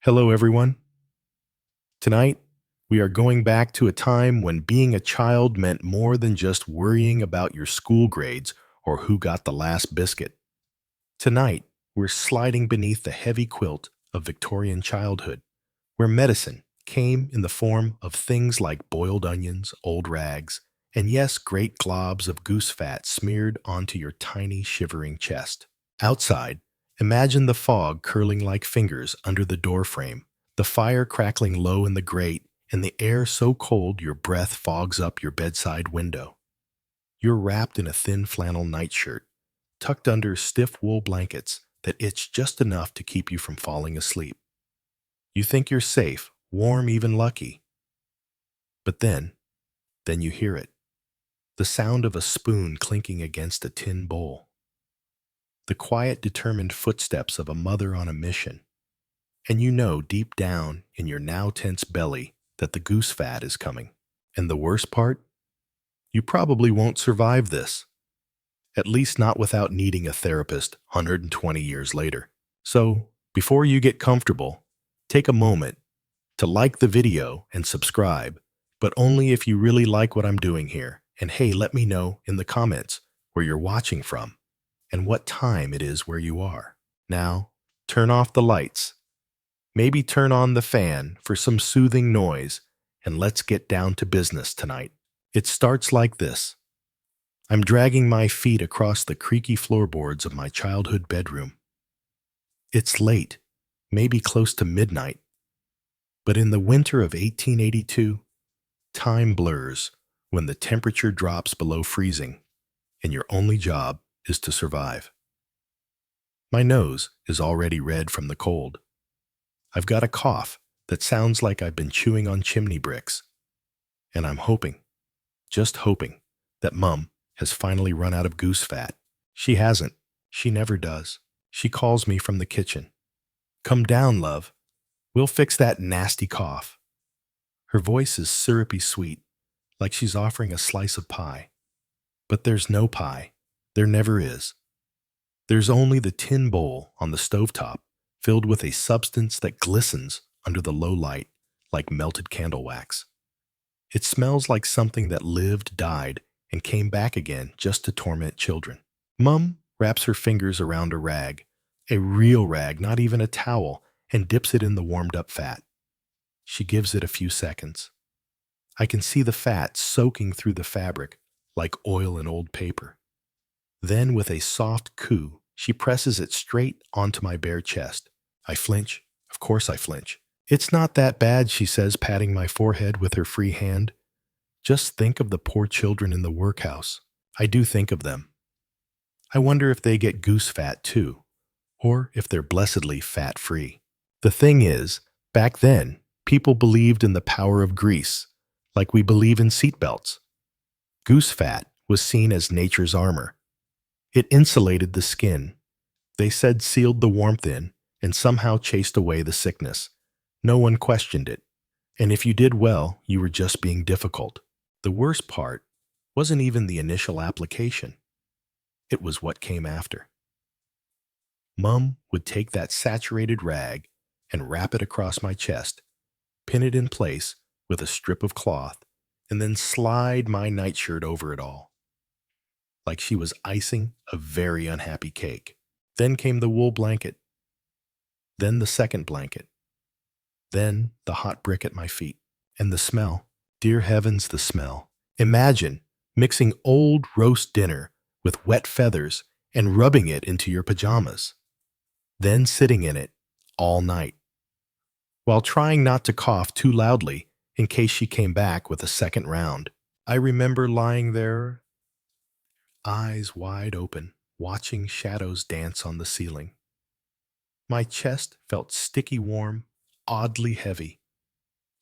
Hello, everyone. Tonight, we are going back to a time when being a child meant more than just worrying about your school grades or who got the last biscuit. Tonight, we're sliding beneath the heavy quilt of Victorian childhood, where medicine came in the form of things like boiled onions, old rags, and yes, great globs of goose fat smeared onto your tiny, shivering chest. Outside, imagine the fog curling like fingers under the doorframe, the fire crackling low in the grate, and the air so cold your breath fogs up your bedside window. You're wrapped in a thin flannel nightshirt, tucked under stiff wool blankets that itch just enough to keep you from falling asleep. You think you're safe, warm, even lucky. But then you hear it. The sound of a spoon clinking against a tin bowl. The quiet, determined footsteps of a mother on a mission. And you know deep down in your now tense belly that the goose fat is coming. And the worst part? You probably won't survive this. At least not without needing a therapist 120 years later. So, before you get comfortable, take a moment to like the video and subscribe, but only if you really like what I'm doing here. And hey, let me know in the comments where you're watching from and what time it is where you are. Now, turn off the lights. Maybe turn on the fan for some soothing noise, and let's get down to business tonight. It starts like this. I'm dragging my feet across the creaky floorboards of my childhood bedroom. It's late, maybe close to midnight, but in the winter of 1882, time blurs when the temperature drops below freezing, and your only job is to survive. My nose is already red from the cold. I've got a cough that sounds like I've been chewing on chimney bricks. And I'm hoping, just hoping, that Mum has finally run out of goose fat. She hasn't. She never does. She calls me from the kitchen. Come down, love. We'll fix that nasty cough. Her voice is syrupy sweet, like she's offering a slice of pie. But there's no pie. There never is. There's only the tin bowl on the stovetop, filled with a substance that glistens under the low light like melted candle wax. It smells like something that lived, died, and came back again just to torment children. Mum wraps her fingers around a real rag, not even a towel, and dips it in the warmed-up fat. She gives it a few seconds. I can see the fat soaking through the fabric like oil in old paper. Then, with a soft coo, she presses it straight onto my bare chest. I flinch. Of course I flinch. It's not that bad, she says, patting my forehead with her free hand. Just think of the poor children in the workhouse. I do think of them. I wonder if they get goose fat too, or if they're blessedly fat-free. The thing is, back then, people believed in the power of grease, like we believe in seatbelts. Goose fat was seen as nature's armor. It insulated the skin. They said sealed the warmth in and somehow chased away the sickness. No one questioned it. And if you did well, you were just being difficult. The worst part wasn't even the initial application. It was what came after. Mum would take that saturated rag and wrap it across my chest, pin it in place with a strip of cloth, and then slide my nightshirt over it all, like she was icing a very unhappy cake. Then came the wool blanket, then the second blanket, then the hot brick at my feet, and the smell. Dear heavens, the smell. Imagine mixing old roast dinner with wet feathers and rubbing it into your pajamas, then sitting in it all night, while trying not to cough too loudly in case she came back with a second round. I remember lying there, eyes wide open, watching shadows dance on the ceiling. My chest felt sticky warm, oddly heavy,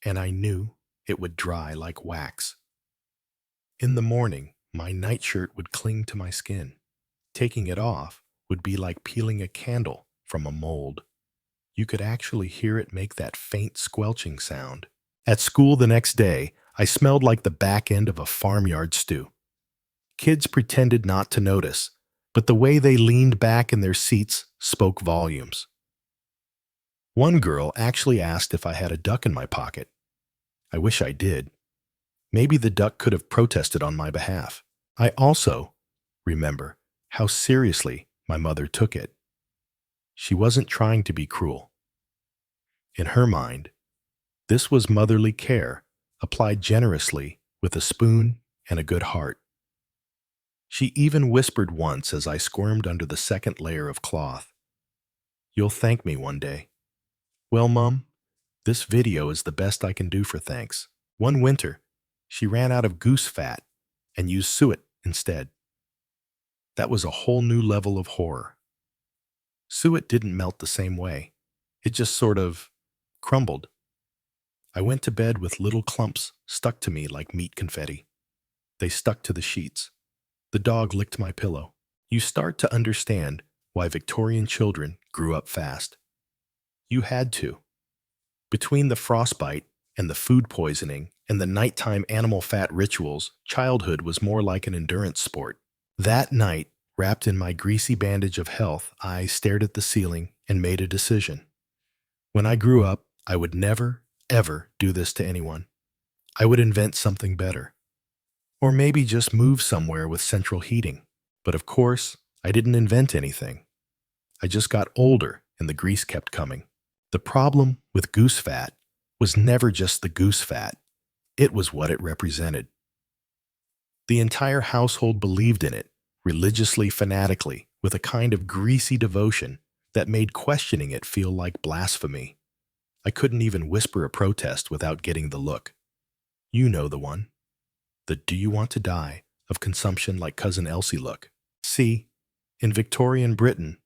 and I knew it would dry like wax. In the morning, my nightshirt would cling to my skin. Taking it off would be like peeling a candle from a mold. You could actually hear it make that faint squelching sound. At school the next day, I smelled like the back end of a farmyard stew. Kids pretended not to notice, but the way they leaned back in their seats spoke volumes. One girl actually asked if I had a duck in my pocket. I wish I did. Maybe the duck could have protested on my behalf. I also remember how seriously my mother took it. She wasn't trying to be cruel. In her mind, this was motherly care applied generously with a spoon and a good heart. She even whispered once as I squirmed under the second layer of cloth, "You'll thank me one day." Well, Mum, this video is the best I can do for thanks. One winter, she ran out of goose fat and used suet instead. That was a whole new level of horror. Suet didn't melt the same way. It just sort of crumbled. I went to bed with little clumps stuck to me like meat confetti. They stuck to the sheets. The dog licked my pillow. You start to understand why Victorian children grew up fast. You had to. Between the frostbite and the food poisoning and the nighttime animal fat rituals, childhood was more like an endurance sport. That night, wrapped in my greasy bandage of health, I stared at the ceiling and made a decision. When I grew up, I would never, ever do this to anyone. I would invent something better. Or maybe just move somewhere with central heating. But of course, I didn't invent anything. I just got older and the grease kept coming. The problem with goose fat was never just the goose fat. It was what it represented. The entire household believed in it, religiously, fanatically, with a kind of greasy devotion that made questioning it feel like blasphemy. I couldn't even whisper a protest without getting the look. You know the one. The "do you want to die" of consumption like Cousin Elsie look. See, in Victorian Britain,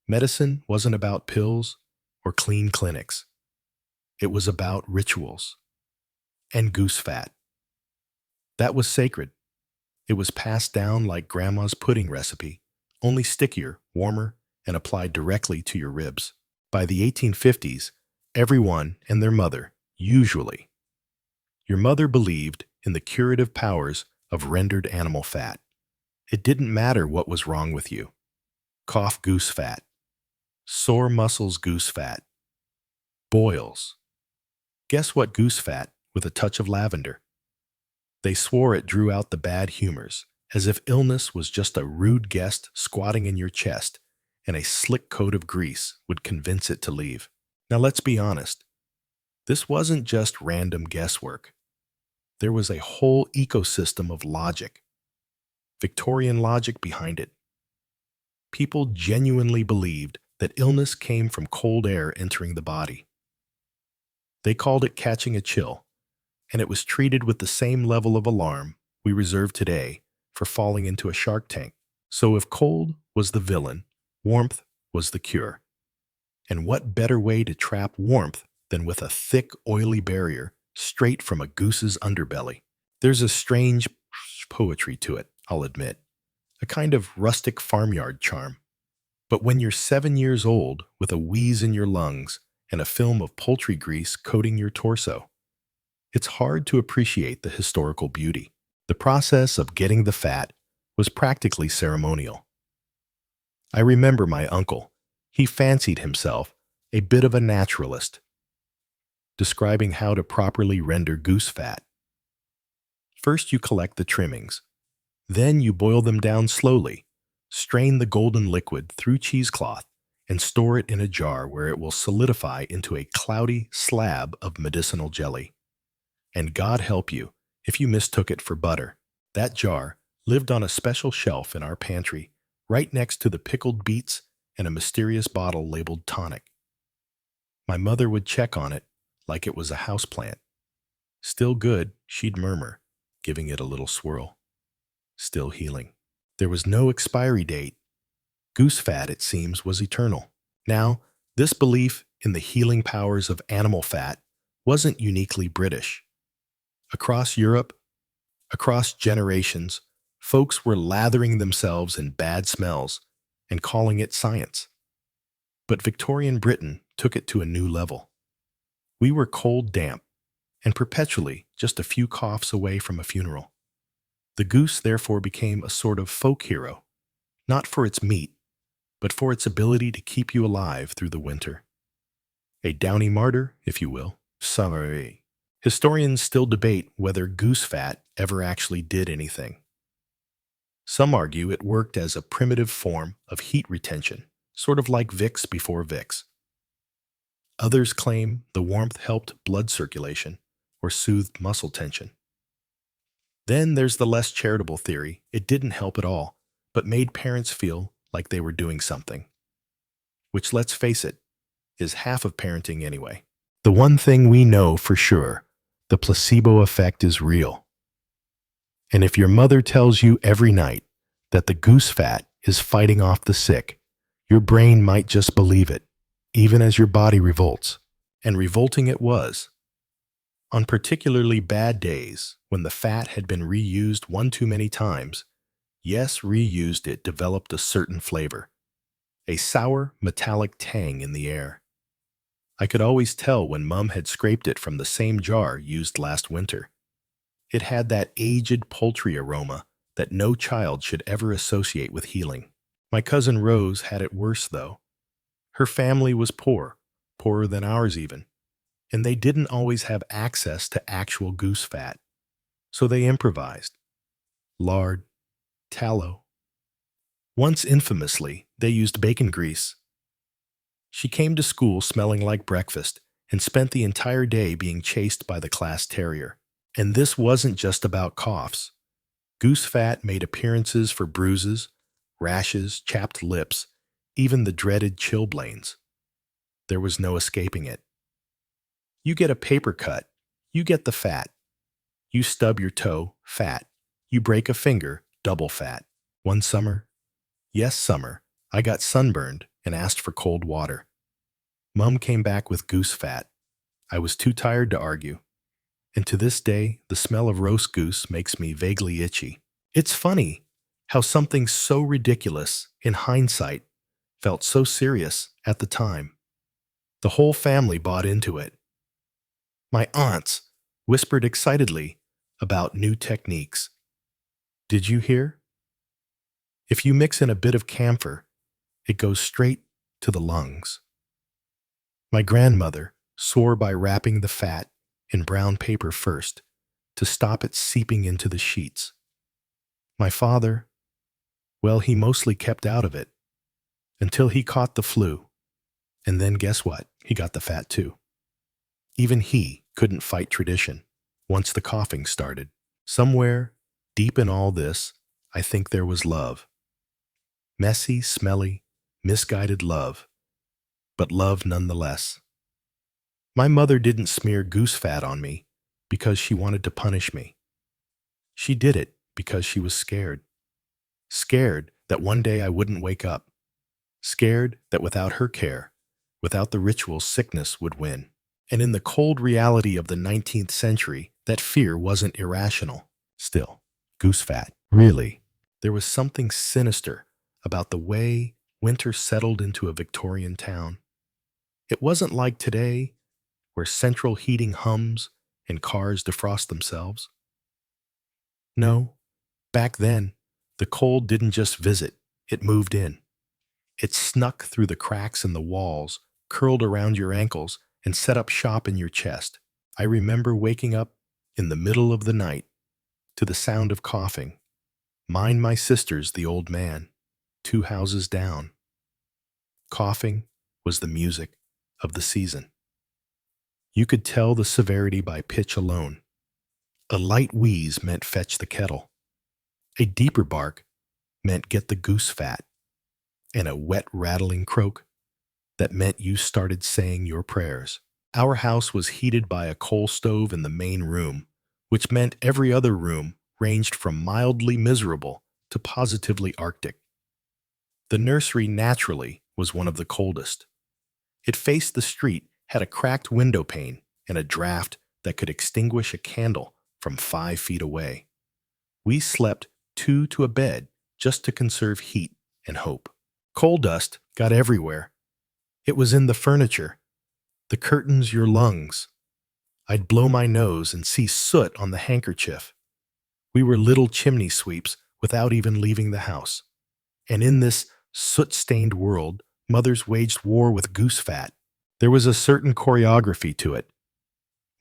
medicine wasn't about pills or clean clinics. It was about rituals and goose fat. That was sacred. It was passed down like Grandma's pudding recipe, only stickier, warmer, and applied directly to your ribs. By the 1850s, everyone and their mother, usually, your mother believed in the curative powers of rendered animal fat. It didn't matter what was wrong with you. Cough goose fat. Sore muscles goose fat. Boils. Guess what goose fat with a touch of lavender? They swore it drew out the bad humors, as if illness was just a rude guest squatting in your chest, and a slick coat of grease would convince it to leave. Now let's be honest. This wasn't just random guesswork. There was a whole ecosystem of logic, Victorian logic behind it. People genuinely believed that illness came from cold air entering the body. They called it catching a chill, and it was treated with the same level of alarm we reserve today for falling into a shark tank. So if cold was the villain, warmth was the cure. And what better way to trap warmth than with a thick, oily barrier straight from a goose's underbelly? There's a strange poetry to it, I'll admit, a kind of rustic farmyard charm. But when you're 7 years old with a wheeze in your lungs and a film of poultry grease coating your torso, it's hard to appreciate the historical beauty. The process of getting the fat was practically ceremonial. I remember my uncle. He fancied himself a bit of a naturalist, describing how to properly render goose fat. First, you collect the trimmings. Then you boil them down slowly, strain the golden liquid through cheesecloth, and store it in a jar where it will solidify into a cloudy slab of medicinal jelly. And God help you if you mistook it for butter. That jar lived on a special shelf in our pantry, right next to the pickled beets and a mysterious bottle labeled tonic. My mother would check on it like it was a houseplant. Still good, she'd murmur, giving it a little swirl. Still healing. There was no expiry date. Goose fat, it seems, was eternal. Now, this belief in the healing powers of animal fat wasn't uniquely British. Across Europe, across generations, folks were lathering themselves in bad smells and calling it science. But Victorian Britain took it to a new level. We were cold damp and perpetually just a few coughs away from a funeral. The goose therefore became a sort of folk hero, not for its meat, but for its ability to keep you alive through the winter. A downy martyr, if you will. Smelly. Historians still debate whether goose fat ever actually did anything. Some argue it worked as a primitive form of heat retention, sort of like Vicks before Vicks. Others claim the warmth helped blood circulation or soothed muscle tension. Then there's the less charitable theory it didn't help at all, but made parents feel like they were doing something. Which, let's face it, is half of parenting anyway. The one thing we know for sure, the placebo effect is real. And if your mother tells you every night that the goose fat is fighting off the sick, your brain might just believe it, even as your body revolts. And revolting it was. On particularly bad days, when the fat had been reused one too many times, yes, reused, it developed a certain flavor. A sour, metallic tang in the air. I could always tell when Mum had scraped it from the same jar used last winter. It had that aged poultry aroma that no child should ever associate with healing. My cousin Rose had it worse, though. Her family was poor, poorer than ours even, and they didn't always have access to actual goose fat. So they improvised. Lard, tallow. Once infamously, they used bacon grease. She came to school smelling like breakfast and spent the entire day being chased by the class terrier. And this wasn't just about coughs. Goose fat made appearances for bruises, rashes, chapped lips, even the dreaded chilblains. There was no escaping it. You get a paper cut, you get the fat. You stub your toe, fat. You break a finger, double fat. One summer, yes, summer, I got sunburned and asked for cold water. Mum came back with goose fat. I was too tired to argue. And to this day, the smell of roast goose makes me vaguely itchy. It's funny how something so ridiculous, in hindsight, felt so serious at the time. The whole family bought into it. My aunts whispered excitedly about new techniques. Did you hear? If you mix in a bit of camphor, it goes straight to the lungs. My grandmother swore by wrapping the fat in brown paper first to stop it seeping into the sheets. My father, well, he mostly kept out of it until he caught the flu. And then guess what? He got the fat too. Even he couldn't fight tradition once the coughing started. Somewhere deep in all this, I think there was love. Messy, smelly, misguided love, but love nonetheless. My mother didn't smear goose fat on me because she wanted to punish me. She did it because she was scared. Scared that one day I wouldn't wake up. Scared that without her care, without the rituals, sickness would win. And in the cold reality of the 19th century, that fear wasn't irrational. Still, goose fat, really. There was something sinister about the way winter settled into a Victorian town. It wasn't like today, where central heating hums and cars defrost themselves. No, back then, the cold didn't just visit, it moved in. It snuck through the cracks in the walls, curled around your ankles, and set up shop in your chest. I remember waking up in the middle of the night to the sound of coughing. Mine, my sister's, the old man, 2 houses down. Coughing was the music of the season. You could tell the severity by pitch alone. A light wheeze meant fetch the kettle. A deeper bark meant get the goose fat. And a wet, rattling croak that meant you started saying your prayers. Our house was heated by a coal stove in the main room, which meant every other room ranged from mildly miserable to positively Arctic. The nursery, naturally, was one of the coldest. It faced the street, had a cracked window pane, and a draft that could extinguish a candle from 5 feet away. We slept 2 to a bed just to conserve heat and hope. Coal dust got everywhere. It was in the furniture, the curtains, your lungs. I'd blow my nose and see soot on the handkerchief. We were little chimney sweeps without even leaving the house. And in this soot-stained world, mothers waged war with goose fat. There was a certain choreography to it.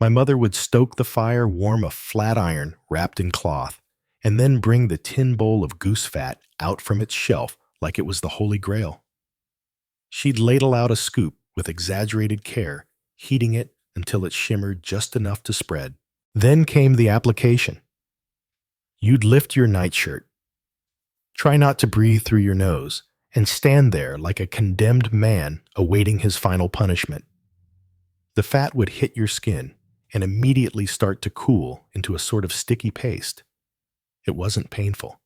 My mother would stoke the fire, warm a flat iron wrapped in cloth, and then bring the tin bowl of goose fat out from its shelf like it was the Holy Grail. She'd ladle out a scoop with exaggerated care, heating it until it shimmered just enough to spread. Then came the application. You'd lift your nightshirt, try not to breathe through your nose, and stand there like a condemned man awaiting his final punishment. The fat would hit your skin and immediately start to cool into a sort of sticky paste. It wasn't painful,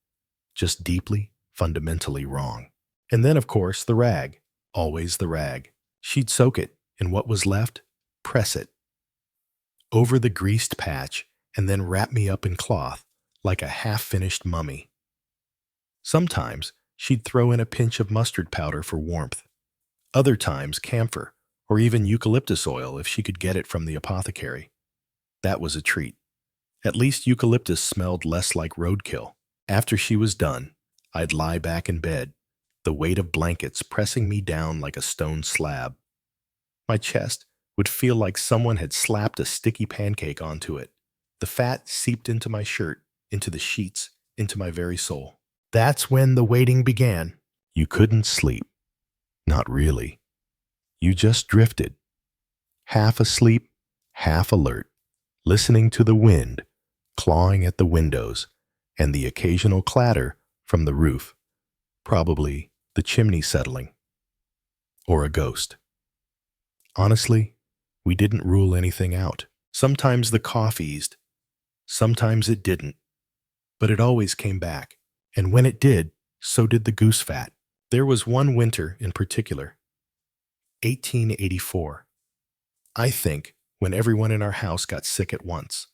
just deeply, fundamentally wrong. And then, of course, the rag. Always the rag. She'd soak it in what was left, press it over the greased patch, and then wrap me up in cloth like a half-finished mummy. Sometimes she'd throw in a pinch of mustard powder for warmth. Other times camphor, or even eucalyptus oil if she could get it from the apothecary. That was a treat. At least eucalyptus smelled less like roadkill. After she was done, I'd lie back in bed, the weight of blankets pressing me down like a stone slab. My chest would feel like someone had slapped a sticky pancake onto it. The fat seeped into my shirt, into the sheets, into my very soul. That's when the waiting began. You couldn't sleep. Not really. You just drifted. Half asleep, half alert, listening to the wind, clawing at the windows, and the occasional clatter from the roof. Probably the chimney settling. Or a ghost. Honestly, we didn't rule anything out. Sometimes the cough eased. Sometimes it didn't. But it always came back. And when it did, so did the goose fat. There was one winter in particular. 1884. I think when everyone in our house got sick at once.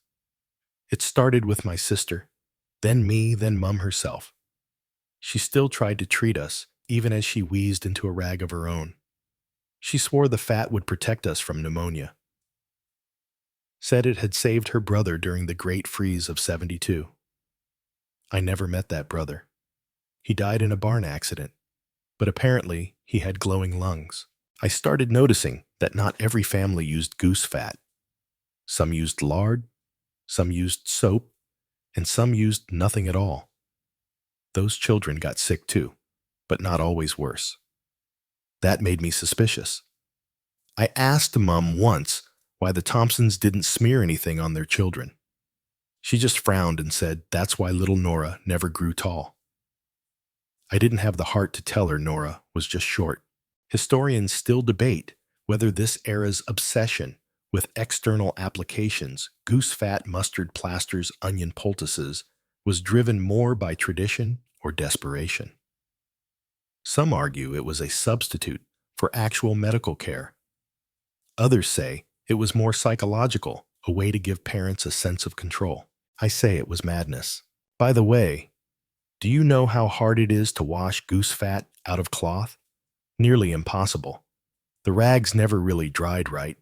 It started with my sister, then me, then Mum herself. She still tried to treat us, even as she wheezed into a rag of her own. She swore the fat would protect us from pneumonia. Said it had saved her brother during the Great Freeze of '72. I never met that brother. He died in a barn accident, but apparently he had glowing lungs. I started noticing that not every family used goose fat. Some used lard, some used soap, and some used nothing at all. Those children got sick too, but not always worse. That made me suspicious. I asked Mum once why the Thompsons didn't smear anything on their children. She just frowned and said that's why little Nora never grew tall. I didn't have the heart to tell her Nora was just short. Historians still debate whether this era's obsession with external applications, goose fat, mustard plasters, onion poultices, was driven more by tradition or desperation. Some argue it was a substitute for actual medical care. Others say it was more psychological, a way to give parents a sense of control. I say it was madness. By the way, do you know how hard it is to wash goose fat out of cloth? Nearly impossible. The rags never really dried right.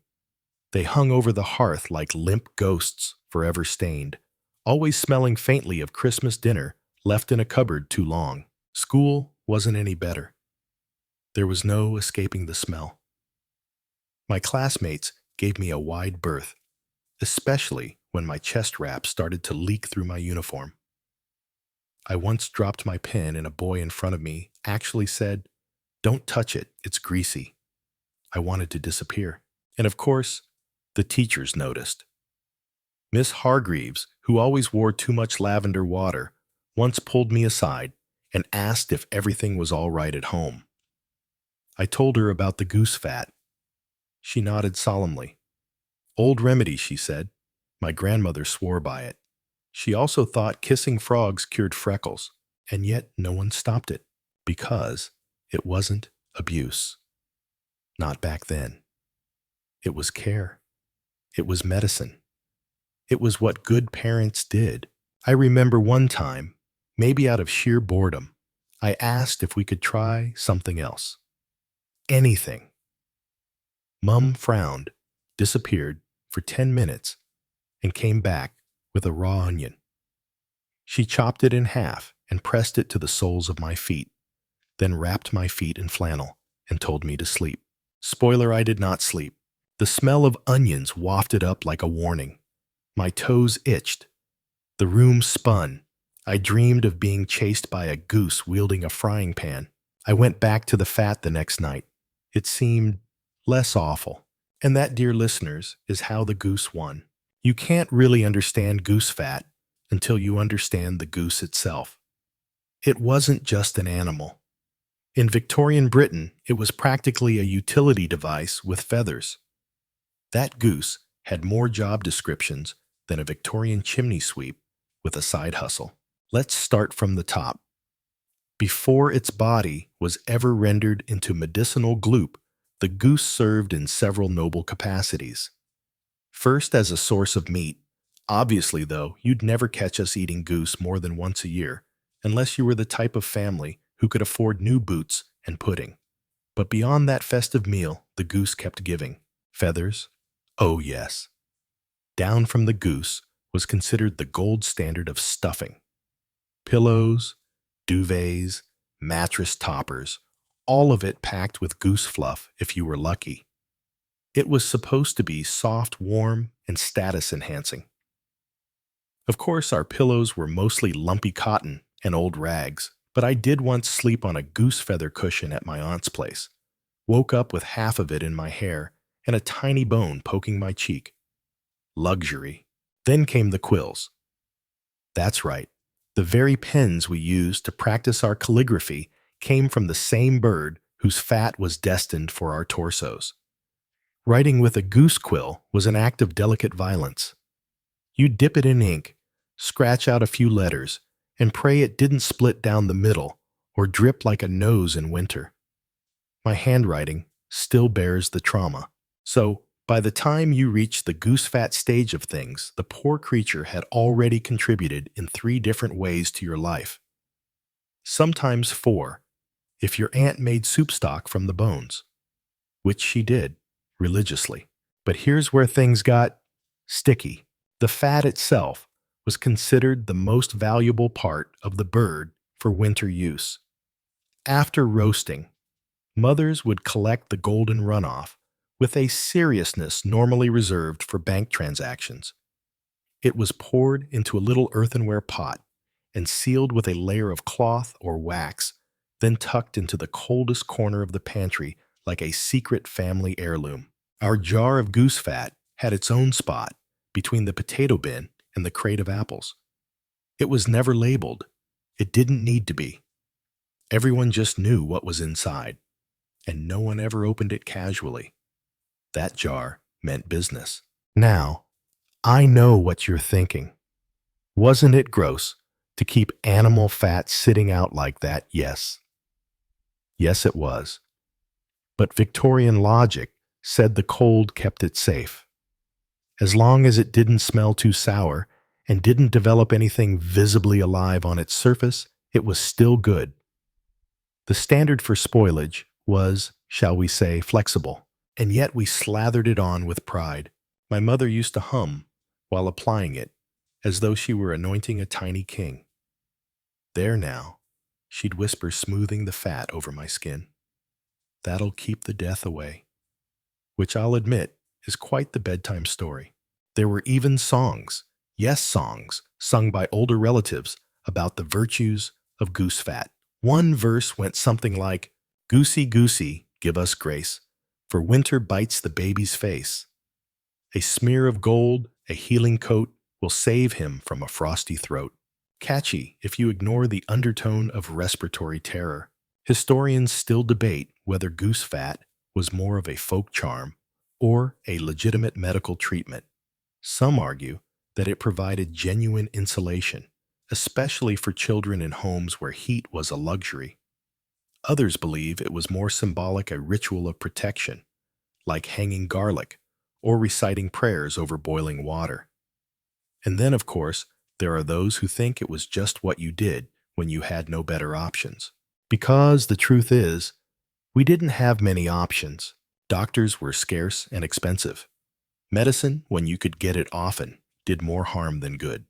They hung over the hearth like limp ghosts, forever stained, always smelling faintly of Christmas dinner left in a cupboard too long. School wasn't any better. There was no escaping the smell. My classmates gave me a wide berth, especially when my chest wrap started to leak through my uniform. I once dropped my pen and a boy in front of me actually said, "Don't touch it, it's greasy." I wanted to disappear. And of course, the teachers noticed. Miss Hargreaves, who always wore too much lavender water, once pulled me aside and asked if everything was all right at home. I told her about the goose fat. She nodded solemnly. Old remedy, she said. My grandmother swore by it. She also thought kissing frogs cured freckles, and yet no one stopped it, because it wasn't abuse. Not back then. It was care. It was medicine. It was what good parents did. I remember one time, maybe out of sheer boredom, I asked if we could try something else. Anything. Mum frowned, disappeared for 10 minutes, and came back with a raw onion. She chopped it in half and pressed it to the soles of my feet, then wrapped my feet in flannel and told me to sleep. Spoiler, I did not sleep. The smell of onions wafted up like a warning. My toes itched. The room spun. I dreamed of being chased by a goose wielding a frying pan. I went back to the fat the next night. It seemed less awful. And that, dear listeners, is how the goose won. You can't really understand goose fat until you understand the goose itself. It wasn't just an animal. In Victorian Britain, it was practically a utility device with feathers. That goose had more job descriptions than a Victorian chimney sweep with a side hustle. Let's start from the top. Before its body was ever rendered into medicinal gloop, the goose served in several noble capacities. First, as a source of meat. Obviously, though, you'd never catch us eating goose more than once a year, unless you were the type of family who could afford new boots and pudding. But beyond that festive meal, the goose kept giving. Feathers? Oh yes. Down from the goose was considered the gold standard of stuffing. Pillows, duvets, mattress toppers, all of it packed with goose fluff if you were lucky. It was supposed to be soft, warm, and status-enhancing. Of course, our pillows were mostly lumpy cotton and old rags, but I did once sleep on a goose feather cushion at my aunt's place. Woke up with half of it in my hair and a tiny bone poking my cheek. Luxury. Then came the quills. That's right. The very pens we used to practice our calligraphy came from the same bird whose fat was destined for our torsos. Writing with a goose quill was an act of delicate violence. You dip it in ink, scratch out a few letters, and pray it didn't split down the middle or drip like a nose in winter. My handwriting still bears the trauma. So, by the time you reach the goose fat stage of things, the poor creature had already contributed in 3 different ways to your life. Sometimes 4, if your aunt made soup stock from the bones, which she did, religiously. But here's where things got sticky. The fat itself was considered the most valuable part of the bird for winter use. After roasting, mothers would collect the golden runoff with a seriousness normally reserved for bank transactions. It was poured into a little earthenware pot and sealed with a layer of cloth or wax, then tucked into the coldest corner of the pantry like a secret family heirloom. Our jar of goose fat had its own spot between the potato bin and the crate of apples. It was never labeled. It didn't need to be. Everyone just knew what was inside, and no one ever opened it casually. That jar meant business. Now, I know what you're thinking. Wasn't it gross to keep animal fat sitting out like that? Yes. Yes, it was. But Victorian logic said the cold kept it safe. As long as it didn't smell too sour and didn't develop anything visibly alive on its surface, it was still good. The standard for spoilage was, shall we say, flexible, and yet we slathered it on with pride. My mother used to hum while applying it, as though she were anointing a tiny king. There now, she'd whisper, smoothing the fat over my skin. That'll keep the death away. Which I'll admit is quite the bedtime story. There were even songs, yes songs, sung by older relatives about the virtues of goose fat. One verse went something like, "Goosey, goosey, give us grace, for winter bites the baby's face. A smear of gold, a healing coat, will save him from a frosty throat." Catchy if you ignore the undertone of respiratory terror. Historians still debate whether goose fat was more of a folk charm or a legitimate medical treatment. Some argue that it provided genuine insulation, especially for children in homes where heat was a luxury. Others believe it was more symbolic, a ritual of protection, like hanging garlic or reciting prayers over boiling water. And then, of course, there are those who think it was just what you did when you had no better options. Because the truth is, we didn't have many options. Doctors were scarce and expensive. Medicine, when you could get it often, did more harm than good.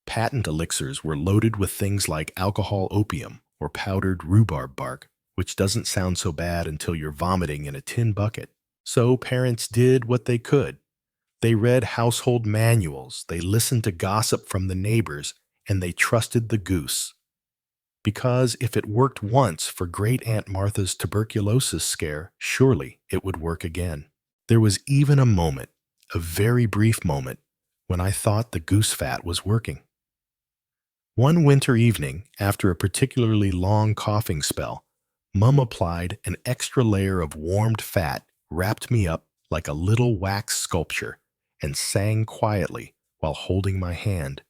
Patent elixirs were loaded with things like alcohol opium or powdered rhubarb bark. which doesn't sound so bad until you're vomiting in a tin bucket. So parents did what they could. They read household manuals, they listened to gossip from the neighbors, and they trusted the goose. Because if it worked once for Great Aunt Martha's tuberculosis scare, surely it would work again. There was even a moment, a very brief moment, when I thought the goose fat was working. One winter evening, after a particularly long coughing spell, Mum applied an extra layer of warmed fat, wrapped me up like a little wax sculpture, and sang quietly while holding my hand.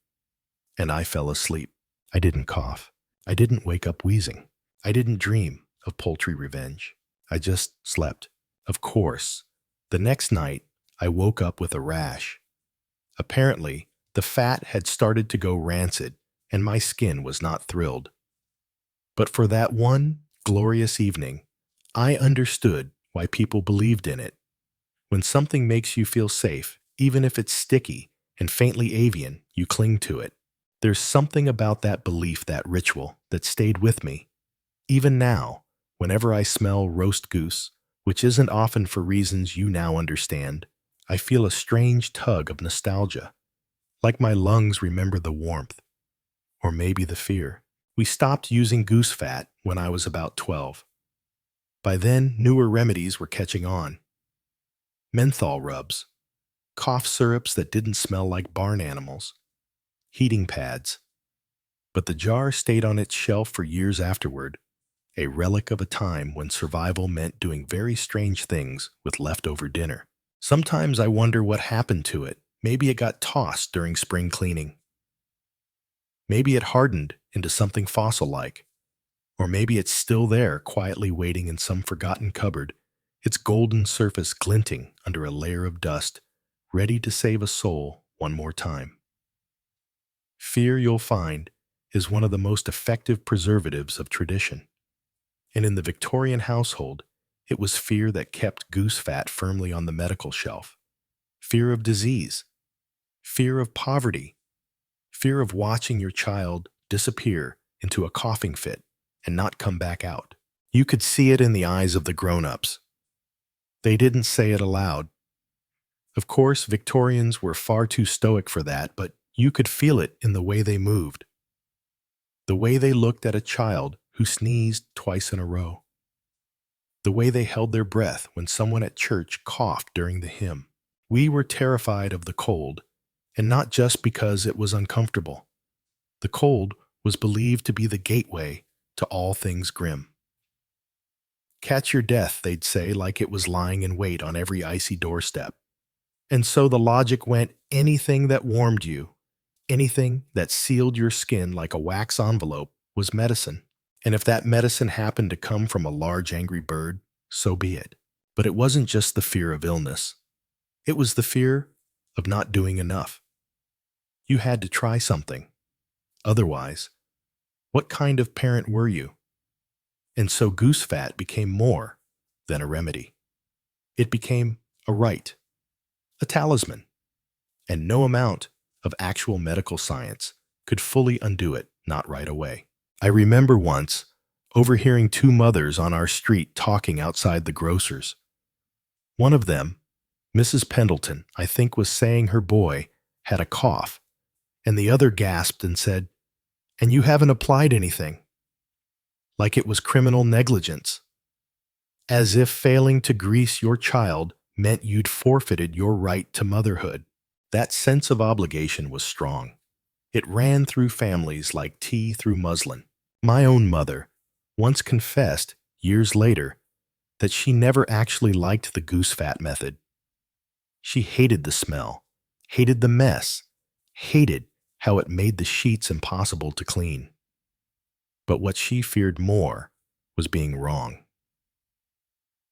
And I fell asleep. I didn't cough. I didn't wake up wheezing. I didn't dream of poultry revenge. I just slept. Of course, the next night, I woke up with a rash. Apparently, the fat had started to go rancid, and my skin was not thrilled. But for that one glorious evening, I understood why people believed in it. When something makes you feel safe, even if it's sticky and faintly avian, you cling to it. There's something about that belief, that ritual, that stayed with me. Even now, whenever I smell roast goose, which isn't often for reasons you now understand, I feel a strange tug of nostalgia, like my lungs remember the warmth, or maybe the fear. We stopped using goose fat when I was about 12. By then, newer remedies were catching on. Menthol rubs, cough syrups that didn't smell like barn animals, heating pads. But the jar stayed on its shelf for years afterward, a relic of a time when survival meant doing very strange things with leftover dinner. Sometimes I wonder what happened to it. Maybe it got tossed during spring cleaning. Maybe it hardened into something fossil-like. Or maybe it's still there, quietly waiting in some forgotten cupboard, its golden surface glinting under a layer of dust, ready to save a soul one more time. Fear, you'll find, is one of the most effective preservatives of tradition. And in the Victorian household, it was fear that kept goose fat firmly on the medical shelf. Fear of disease, fear of poverty, fear of watching your child disappear into a coughing fit and not come back out. You could see it in the eyes of the grown-ups. They didn't say it aloud. Of course, Victorians were far too stoic for that, but you could feel it in the way they moved. The way they looked at a child who sneezed twice in a row. The way they held their breath when someone at church coughed during the hymn. We were terrified of the cold, and not just because it was uncomfortable. The cold was believed to be the gateway to all things grim. Catch your death, they'd say, like it was lying in wait on every icy doorstep. And so the logic went, anything that warmed you, anything that sealed your skin like a wax envelope was medicine. And if that medicine happened to come from a large angry bird, so be it. But it wasn't just the fear of illness. It was the fear of not doing enough. You had to try something. Otherwise, what kind of parent were you? And so goose fat became more than a remedy. It became a rite, a talisman, and no amount of actual medical science could fully undo it, not right away. I remember once overhearing two mothers on our street talking outside the grocer's. One of them, Mrs. Pendleton, I think, was saying her boy had a cough, and the other gasped and said, "And you haven't applied anything," like it was criminal negligence, as if failing to grease your child meant you'd forfeited your right to motherhood. That sense of obligation was strong. It ran through families like tea through muslin. My own mother once confessed, years later, that she never actually liked the goose fat method. She hated the smell, hated the mess, hated how it made the sheets impossible to clean. But what she feared more was being wrong.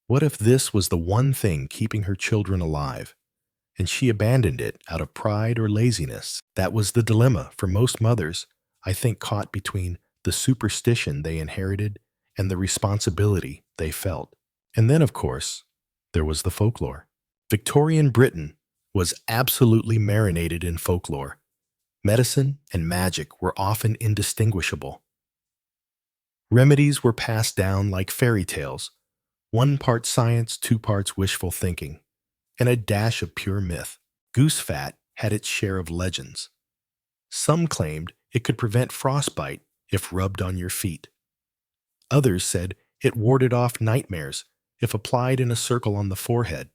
What if this was the one thing keeping her children alive, and she abandoned it out of pride or laziness? That was the dilemma for most mothers, I think, caught between the superstition they inherited and the responsibility they felt. And then, of course, there was the folklore. Victorian Britain was absolutely marinated in folklore. Medicine and magic were often indistinguishable. Remedies were passed down like fairy tales, one part science, two parts wishful thinking, and a dash of pure myth. Goose fat had its share of legends. Some claimed it could prevent frostbite if rubbed on your feet. Others said it warded off nightmares if applied in a circle on the forehead.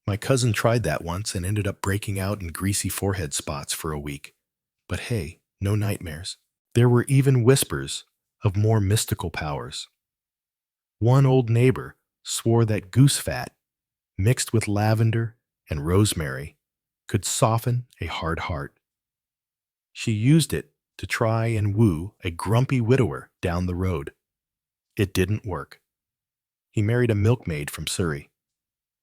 My cousin tried that once and ended up breaking out in greasy forehead spots for a week. But hey, no nightmares. There were even whispers of more mystical powers. One old neighbor swore that goose fat, mixed with lavender and rosemary, could soften a hard heart. She used it to try and woo a grumpy widower down the road. It didn't work. He married a milkmaid from Surrey,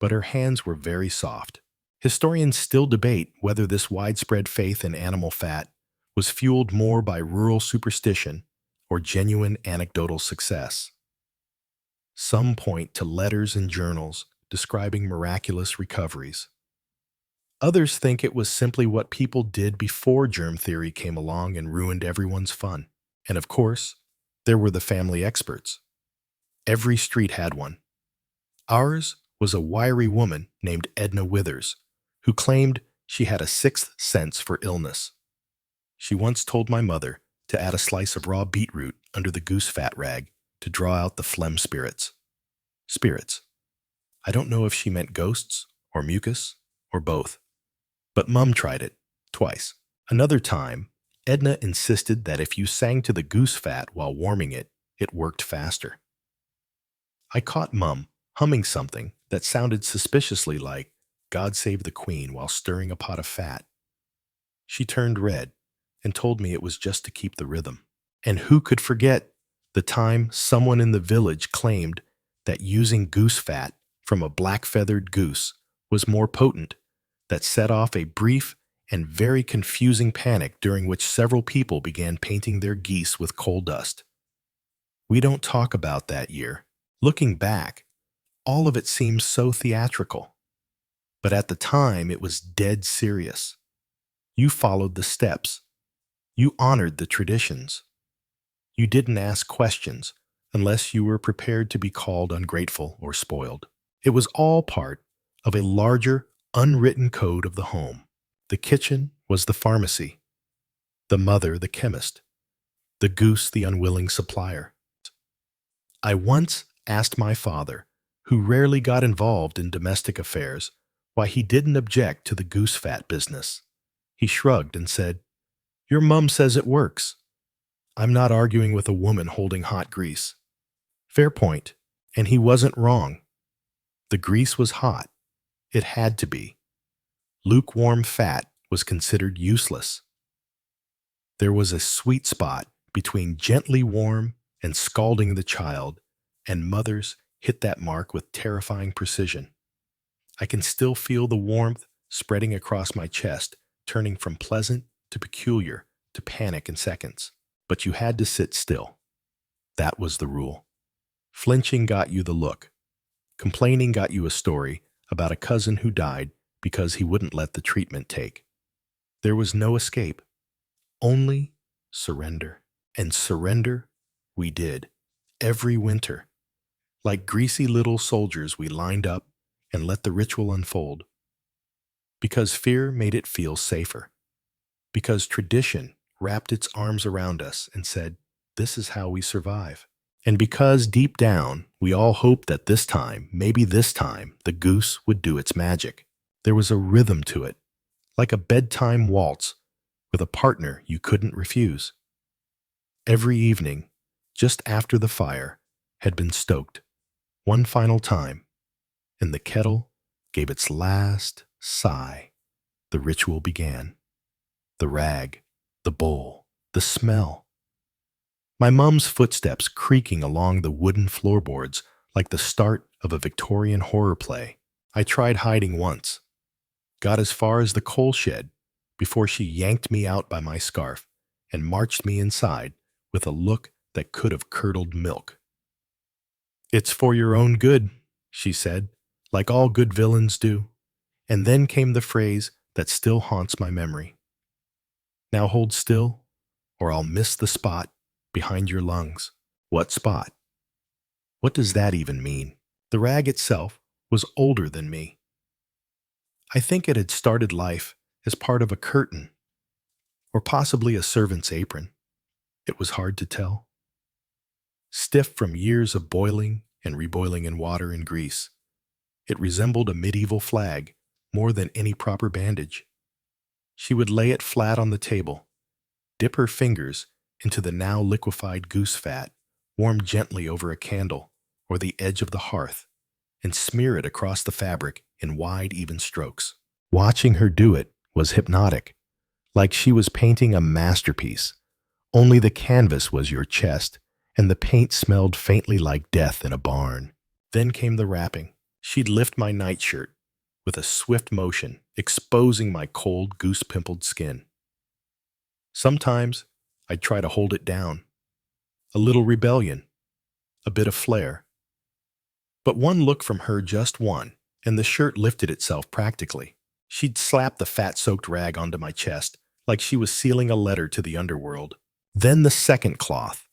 but her hands were very soft. Historians still debate whether this widespread faith in animal fat was fueled more by rural superstition or genuine anecdotal success. Some point to letters and journals describing miraculous recoveries. Others think it was simply what people did before germ theory came along and ruined everyone's fun. And of course, there were the family experts. Every street had one. Ours was a wiry woman named Edna Withers, who claimed she had a sixth sense for illness. She once told my mother to add a slice of raw beetroot under the goose fat rag to draw out the phlegm spirits. Spirits. I don't know if she meant ghosts or mucus or both, but Mum tried it twice. Another time, Edna insisted that if you sang to the goose fat while warming it, it worked faster. I caught Mum humming something that sounded suspiciously like God Save the Queen while stirring a pot of fat. She turned red and told me it was just to keep the rhythm. And who could forget the time someone in the village claimed that using goose fat from a black-feathered goose was more potent, that set off a brief and very confusing panic during which several people began painting their geese with coal dust. We don't talk about that year. Looking back, all of it seems so theatrical. But at the time, it was dead serious. You followed the steps. You honored the traditions. You didn't ask questions unless you were prepared to be called ungrateful or spoiled. It was all part of a larger, unwritten code of the home. The kitchen was the pharmacy, the mother the chemist, the goose the unwilling supplier. I once asked my father, who rarely got involved in domestic affairs, why he didn't object to the goose fat business. He shrugged and said, "Your mum says it works. I'm not arguing with a woman holding hot grease." Fair point, and he wasn't wrong. The grease was hot. It had to be. Lukewarm fat was considered useless. There was a sweet spot between gently warm and scalding the child, and mothers hit that mark with terrifying precision. I can still feel the warmth spreading across my chest, turning from pleasant to peculiar to panic in seconds. But you had to sit still. That was the rule. Flinching got you the look. Complaining got you a story about a cousin who died because he wouldn't let the treatment take. There was no escape, only surrender. And surrender we did, every winter. Like greasy little soldiers, we lined up and let the ritual unfold. Because fear made it feel safer. Because tradition wrapped its arms around us and said, "This is how we survive." And because deep down, we all hoped that this time, maybe this time, the goose would do its magic. There was a rhythm to it, like a bedtime waltz with a partner you couldn't refuse. Every evening, just after the fire had been stoked, one final time, and the kettle gave its last sigh, the ritual began. The rag, the bowl, the smell. My mum's footsteps creaking along the wooden floorboards like the start of a Victorian horror play. I tried hiding once, got as far as the coal shed before she yanked me out by my scarf and marched me inside with a look that could have curdled milk. "It's for your own good," she said, like all good villains do. And then came the phrase that still haunts my memory. "Now hold still, or I'll miss the spot behind your lungs." What spot? What does that even mean? The rag itself was older than me. I think it had started life as part of a curtain, or possibly a servant's apron. It was hard to tell. Stiff from years of boiling and reboiling in water and grease, it resembled a medieval flag more than any proper bandage. She would lay it flat on the table, dip her fingers into the now liquefied goose fat, warm gently over a candle or the edge of the hearth, and smear it across the fabric in wide, even strokes. Watching her do it was hypnotic, like she was painting a masterpiece. Only the canvas was your chest, and the paint smelled faintly like death in a barn. Then came the wrapping. She'd lift my nightshirt with a swift motion, exposing my cold, goose-pimpled skin. Sometimes I'd try to hold it down. A little rebellion, a bit of flair. But one look from her, just one, and the shirt lifted itself practically. She'd slap the fat-soaked rag onto my chest like she was sealing a letter to the underworld. Then the second cloth.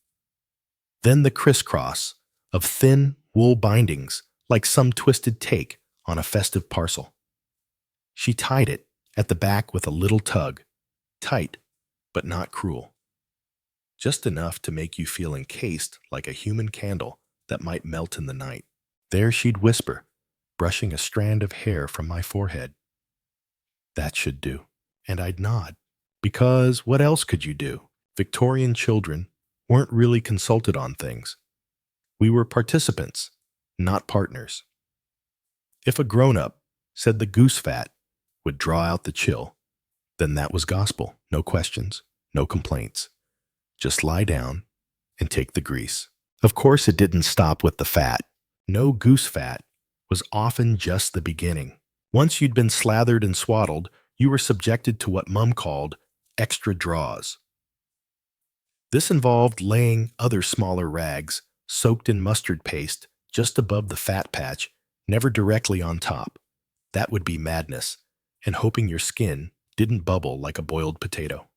Then the crisscross of thin wool bindings like some twisted take on a festive parcel. She tied it at the back with a little tug, tight but not cruel. Just enough to make you feel encased like a human candle that might melt in the night. There she'd whisper, brushing a strand of hair from my forehead. That should do. And I'd nod. Because what else could you do? Victorian children weren't really consulted on things. We were participants, not partners. If a grown-up said the goose fat would draw out the chill, then that was gospel. No questions, no complaints. Just lie down and take the grease. Of course, it didn't stop with the fat. No, goose fat was often just the beginning. Once you'd been slathered and swaddled, you were subjected to what Mum called extra draws. This involved laying other smaller rags, soaked in mustard paste, just above the fat patch, never directly on top. That would be madness, and hoping your skin didn't bubble like a boiled potato.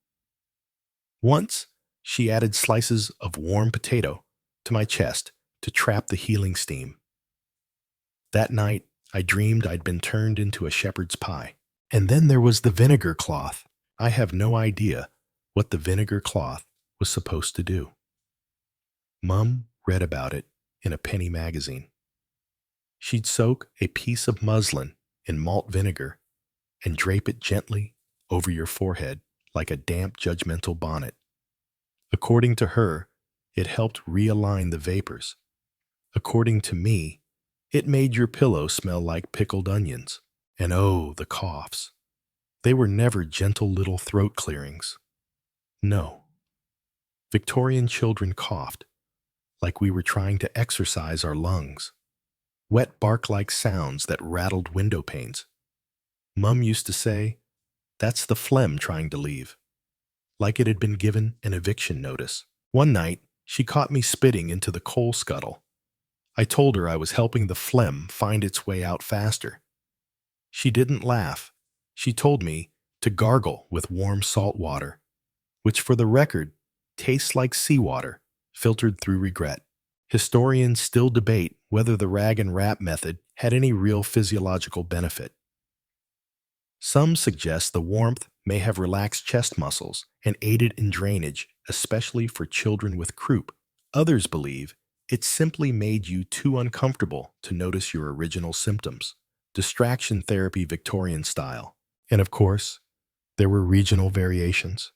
Once, she added slices of warm potato to my chest to trap the healing steam. That night, I dreamed I'd been turned into a shepherd's pie. And then there was the vinegar cloth. I have no idea what the vinegar cloth was supposed to do. Mum read about it in a penny magazine. She'd soak a piece of muslin in malt vinegar and drape it gently over your forehead like a damp, judgmental bonnet. According to her, it helped realign the vapors. According to me, it made your pillow smell like pickled onions. And oh, the coughs. They were never gentle little throat clearings. No. Victorian children coughed like we were trying to exercise our lungs. Wet bark-like sounds that rattled window panes. Mum used to say, "That's the phlegm trying to leave," like it had been given an eviction notice. One night, she caught me spitting into the coal scuttle. I told her I was helping the phlegm find its way out faster. She didn't laugh. She told me to gargle with warm salt water, which for the record tastes like seawater filtered through regret. Historians still debate whether the rag and wrap method had any real physiological benefit. Some suggest the warmth may have relaxed chest muscles and aided in drainage, especially for children with croup. Others believe it simply made you too uncomfortable to notice your original symptoms. Distraction therapy Victorian style. And of course, there were regional variations.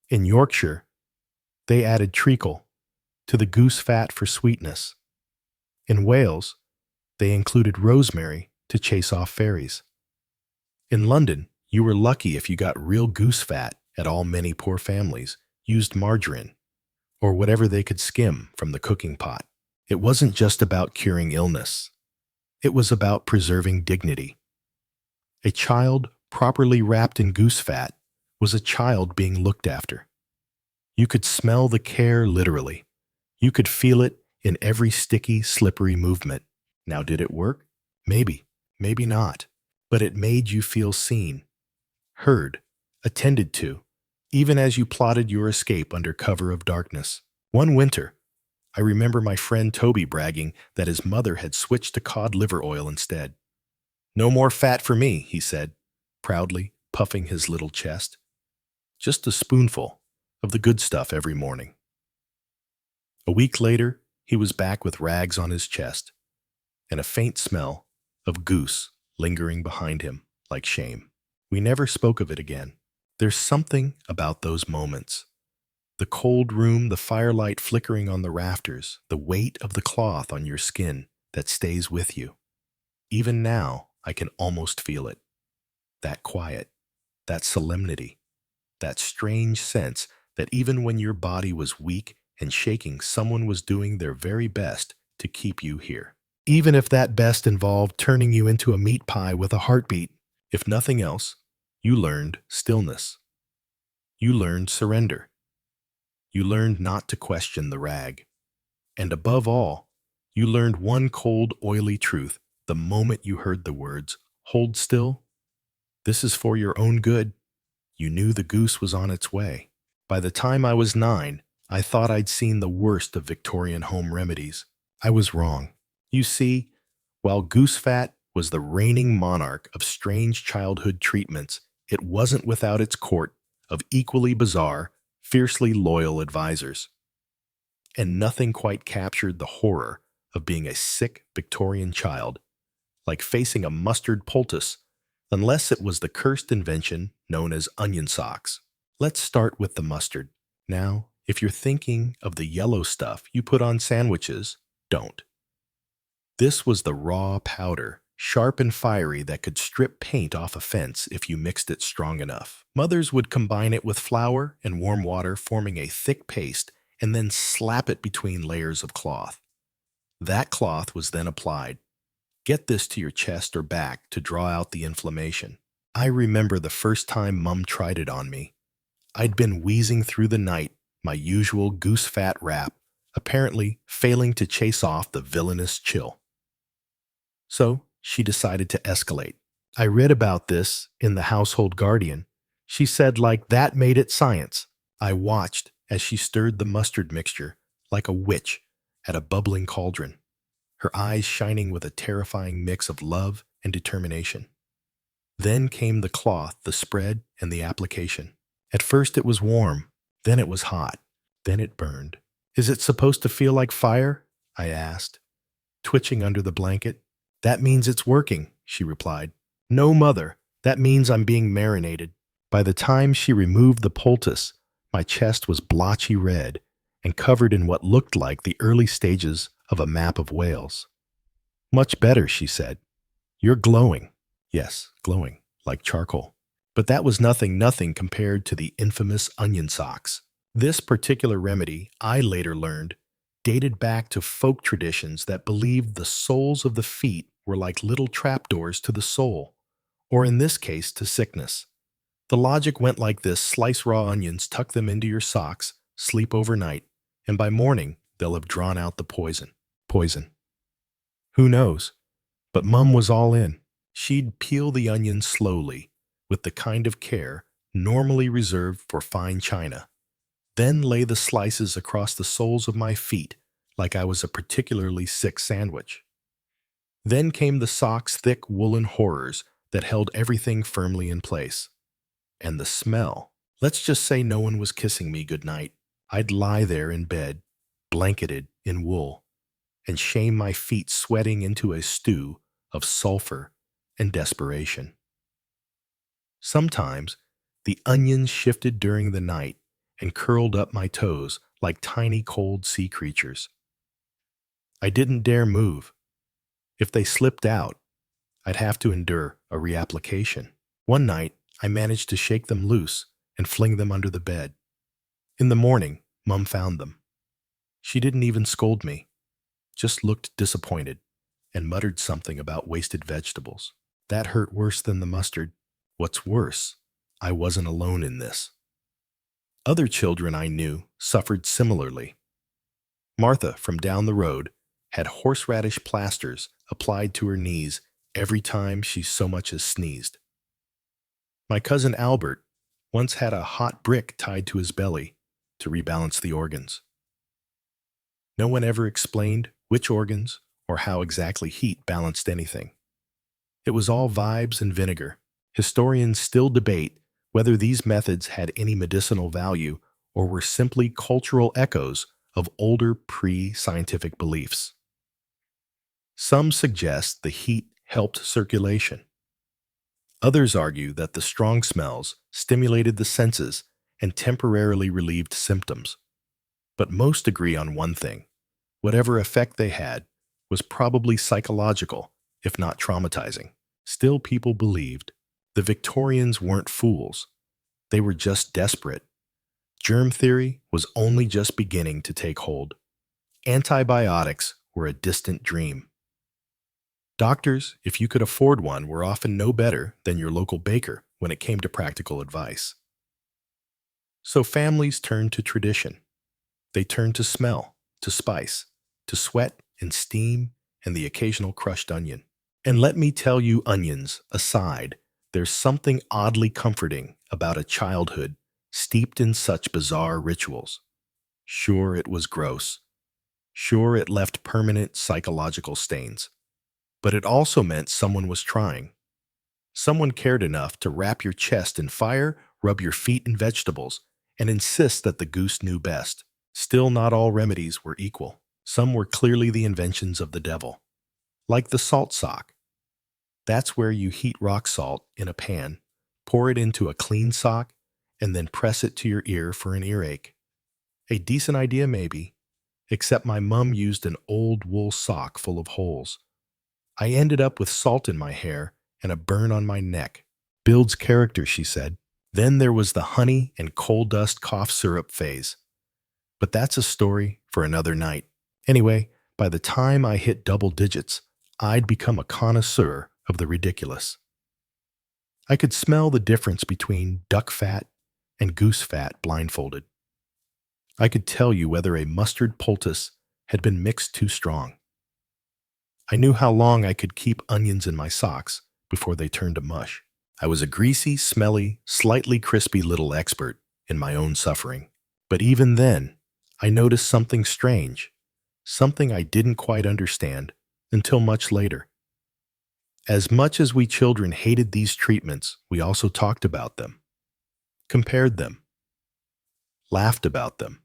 In Yorkshire, they added treacle to the goose fat for sweetness. In Wales, they included rosemary to chase off fairies. In London, you were lucky if you got real goose fat. At all, many poor families used margarine or whatever they could skim from the cooking pot. It wasn't just about curing illness. It was about preserving dignity. A child properly wrapped in goose fat was a child being looked after. You could smell the care literally. You could feel it in every sticky, slippery movement. Now, did it work? Maybe, maybe not. But it made you feel seen, heard, attended to, even as you plotted your escape under cover of darkness. One winter, I remember my friend Toby bragging that his mother had switched to cod liver oil instead. No more fat for me, he said, proudly puffing his little chest. Just a spoonful of the good stuff every morning. A week later, he was back with rags on his chest and a faint smell of Goose lingering behind him like shame. We never spoke of it again. There's something about those moments. The cold room, the firelight flickering on the rafters, the weight of the cloth on your skin that stays with you. Even now, I can almost feel it. That quiet, that solemnity, that strange sense that even when your body was weak and shaking, someone was doing their very best to keep you here. Even if that best involved turning you into a meat pie with a heartbeat, if nothing else, you learned stillness. You learned surrender. You learned not to question the rag. And above all, you learned one cold, oily truth the moment you heard the words, "Hold still. This is for your own good." You knew the goose was on its way. By the time I was 9, I thought I'd seen the worst of Victorian home remedies. I was wrong. You see, while goose fat was the reigning monarch of strange childhood treatments, it wasn't without its court of equally bizarre, fiercely loyal advisors. And nothing quite captured the horror of being a sick Victorian child, like facing a mustard poultice, unless it was the cursed invention known as onion socks. Let's start with the mustard. Now, if you're thinking of the yellow stuff you put on sandwiches, don't. This was the raw powder, sharp and fiery, that could strip paint off a fence if you mixed it strong enough. Mothers would combine it with flour and warm water, forming a thick paste, and then slap it between layers of cloth. That cloth was then applied. Get this to your chest or back to draw out the inflammation. I remember the first time Mum tried it on me. I'd been wheezing through the night, my usual goose fat wrap, apparently failing to chase off the villainous chill. So she decided to escalate. I read about this in the Household Guardian. She said like that made it science. I watched as she stirred the mustard mixture like a witch at a bubbling cauldron, her eyes shining with a terrifying mix of love and determination. Then came the cloth, the spread, and the application. At first it was warm, then it was hot, then it burned. Is it supposed to feel like fire? I asked, twitching under the blanket. That means it's working, she replied. No, mother, that means I'm being marinated. By the time she removed the poultice, my chest was blotchy red and covered in what looked like the early stages of a map of Wales. Much better, she said. You're glowing. Yes, glowing, like charcoal. But that was nothing compared to the infamous onion socks. This particular remedy, I later learned, dated back to folk traditions that believed the soles of the feet were like little trapdoors to the soul, or in this case, to sickness. The logic went like this: slice raw onions, tuck them into your socks, sleep overnight, and by morning, they'll have drawn out the poison. Poison. Who knows? But Mum was all in. She'd peel the onions slowly, with the kind of care normally reserved for fine china, then lay the slices across the soles of my feet like I was a particularly sick sandwich. Then came the socks' thick woolen horrors that held everything firmly in place. And the smell. Let's just say no one was kissing me goodnight. I'd lie there in bed, blanketed in wool, and shame my feet sweating into a stew of sulfur and desperation. Sometimes the onions shifted during the night and curled up my toes like tiny cold sea creatures. I didn't dare move. If they slipped out, I'd have to endure a reapplication. One night, I managed to shake them loose and fling them under the bed. In the morning, Mum found them. She didn't even scold me, just looked disappointed and muttered something about wasted vegetables. That hurt worse than the mustard. What's worse, I wasn't alone in this. Other children I knew suffered similarly. Martha from down the road had horseradish plasters applied to her knees every time she so much as sneezed. My cousin Albert once had a hot brick tied to his belly to rebalance the organs. No one ever explained which organs or how exactly heat balanced anything. It was all vibes and vinegar. Historians still debate whether these methods had any medicinal value or were simply cultural echoes of older pre-scientific beliefs. Some suggest the heat helped circulation. Others argue that the strong smells stimulated the senses and temporarily relieved symptoms. But most agree on one thing: whatever effect they had was probably psychological, if not traumatizing. Still, people believed. The Victorians weren't fools. They were just desperate. Germ theory was only just beginning to take hold. Antibiotics were a distant dream. Doctors, if you could afford one, were often no better than your local baker when it came to practical advice. So families turned to tradition. They turned to smell, to spice, to sweat and steam and the occasional crushed onion. And let me tell you, onions aside, there's something oddly comforting about a childhood steeped in such bizarre rituals. Sure, it was gross. Sure, it left permanent psychological stains. But it also meant someone was trying. Someone cared enough to wrap your chest in fire, rub your feet in vegetables, and insist that the goose knew best. Still, not all remedies were equal. Some were clearly the inventions of the devil. Like the salt sock. That's where you heat rock salt in a pan, pour it into a clean sock, and then press it to your ear for an earache. A decent idea, maybe, except my mum used an old wool sock full of holes. I ended up with salt in my hair and a burn on my neck. Builds character, she said. Then there was the honey and coal dust cough syrup phase. But that's a story for another night. Anyway, by the time I hit double digits, I'd become a connoisseur of the ridiculous. I could smell the difference between duck fat and goose fat blindfolded. I could tell you whether a mustard poultice had been mixed too strong. I knew how long I could keep onions in my socks before they turned to mush. I was a greasy, smelly, slightly crispy little expert in my own suffering. But even then, I noticed something strange, something I didn't quite understand until much later. As much as we children hated these treatments, we also talked about them, compared them, laughed about them.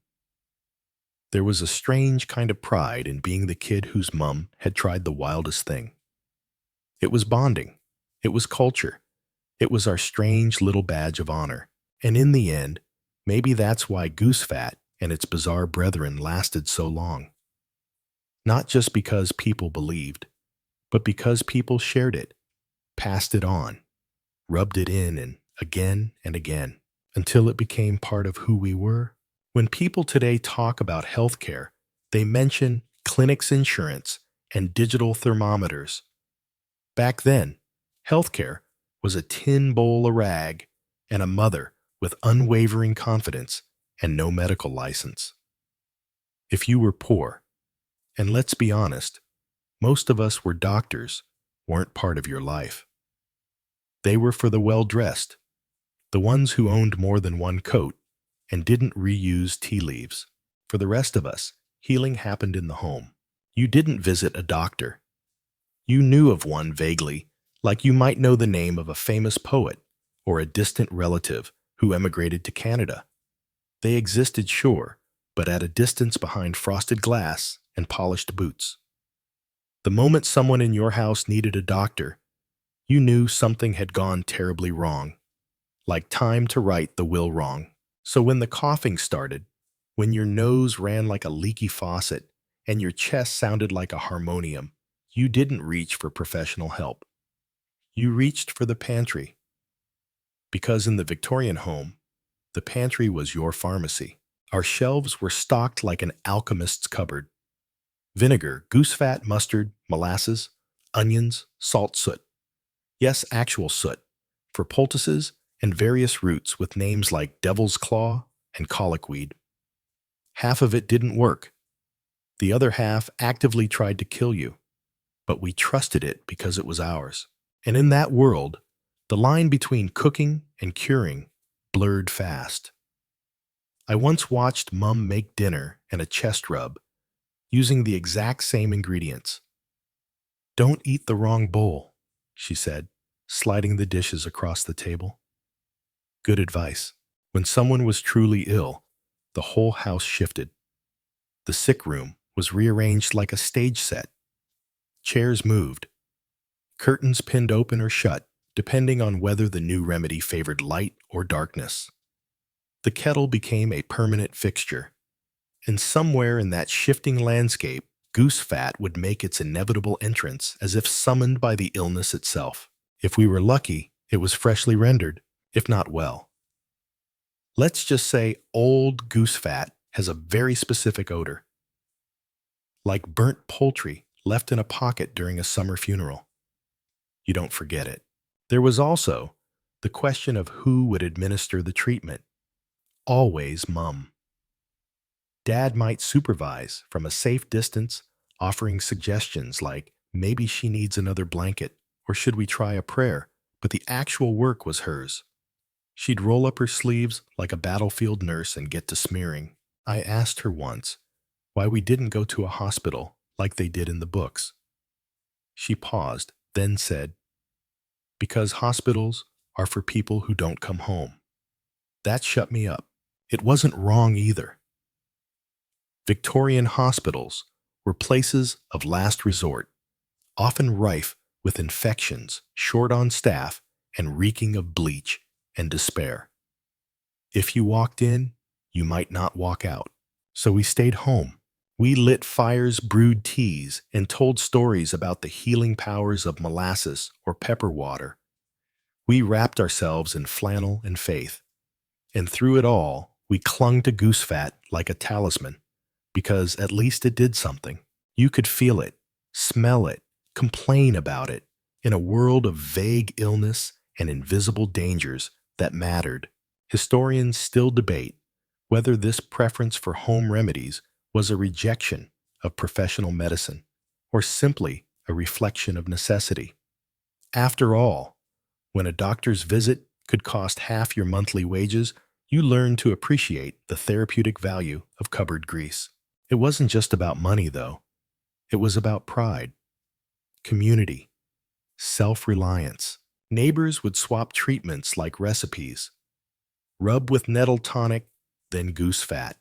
There was a strange kind of pride in being the kid whose mum had tried the wildest thing. It was bonding. It was culture. It was our strange little badge of honor. And in the end, maybe that's why goose fat and its bizarre brethren lasted so long. Not just because people believed, but because people shared it, passed it on, rubbed it in and again, until it became part of who we were. When people today talk about healthcare, they mention clinics insurance and digital thermometers. Back then, healthcare was a tin bowl of rag and a mother with unwavering confidence and no medical license. If you were poor, and let's be honest, most of us were doctors, weren't part of your life. They were for the well-dressed, the ones who owned more than one coat and didn't reuse tea leaves. For the rest of us, healing happened in the home. You didn't visit a doctor. You knew of one vaguely, like you might know the name of a famous poet or a distant relative who emigrated to Canada. They existed, sure, but at a distance behind frosted glass and polished boots. The moment someone in your house needed a doctor, you knew something had gone terribly wrong, like time to right the will wrong. So when the coughing started, when your nose ran like a leaky faucet and your chest sounded like a harmonium, you didn't reach for professional help. You reached for the pantry. Because in the Victorian home, the pantry was your pharmacy. Our shelves were stocked like an alchemist's cupboard. Vinegar, goose fat, mustard, molasses, onions, salt, soot. Yes, actual soot, for poultices and various roots with names like devil's claw and colic-weed. Half of it didn't work. The other half actively tried to kill you, but we trusted it because it was ours. And in that world, the line between cooking and curing blurred fast. I once watched Mum make dinner and a chest rub. using the exact same ingredients. "Don't eat the wrong bowl," she said, sliding the dishes across the table. Good advice. When someone was truly ill, the whole house shifted. The sick room was rearranged like a stage set. Chairs moved, curtains pinned open or shut, depending on whether the new remedy favored light or darkness. The kettle became a permanent fixture, and somewhere in that shifting landscape, goose fat would make its inevitable entrance as if summoned by the illness itself. If we were lucky, it was freshly rendered, if not well. Let's just say old goose fat has a very specific odor, like burnt poultry left in a pocket during a summer funeral. You don't forget it. There was also the question of who would administer the treatment. Always Mum. Dad might supervise from a safe distance, offering suggestions like maybe she needs another blanket or should we try a prayer, but the actual work was hers. She'd roll up her sleeves like a battlefield nurse and get to smearing. I asked her once why we didn't go to a hospital like they did in the books. She paused, then said, "Because hospitals are for people who don't come home." That shut me up. It wasn't wrong either. Victorian hospitals were places of last resort, often rife with infections, short on staff, and reeking of bleach and despair. If you walked in, you might not walk out. So we stayed home. We lit fires, brewed teas, and told stories about the healing powers of molasses or pepper water. We wrapped ourselves in flannel and faith. And through it all, we clung to goose fat like a talisman, because at least it did something. You could feel it, smell it, complain about it, in a world of vague illness and invisible dangers that mattered. Historians still debate whether this preference for home remedies was a rejection of professional medicine or simply a reflection of necessity. After all, when a doctor's visit could cost half your monthly wages, you learned to appreciate the therapeutic value of cupboard grease. It wasn't just about money, though. It was about pride, community, self-reliance. Neighbors would swap treatments like recipes. Rub with nettle tonic, then goose fat.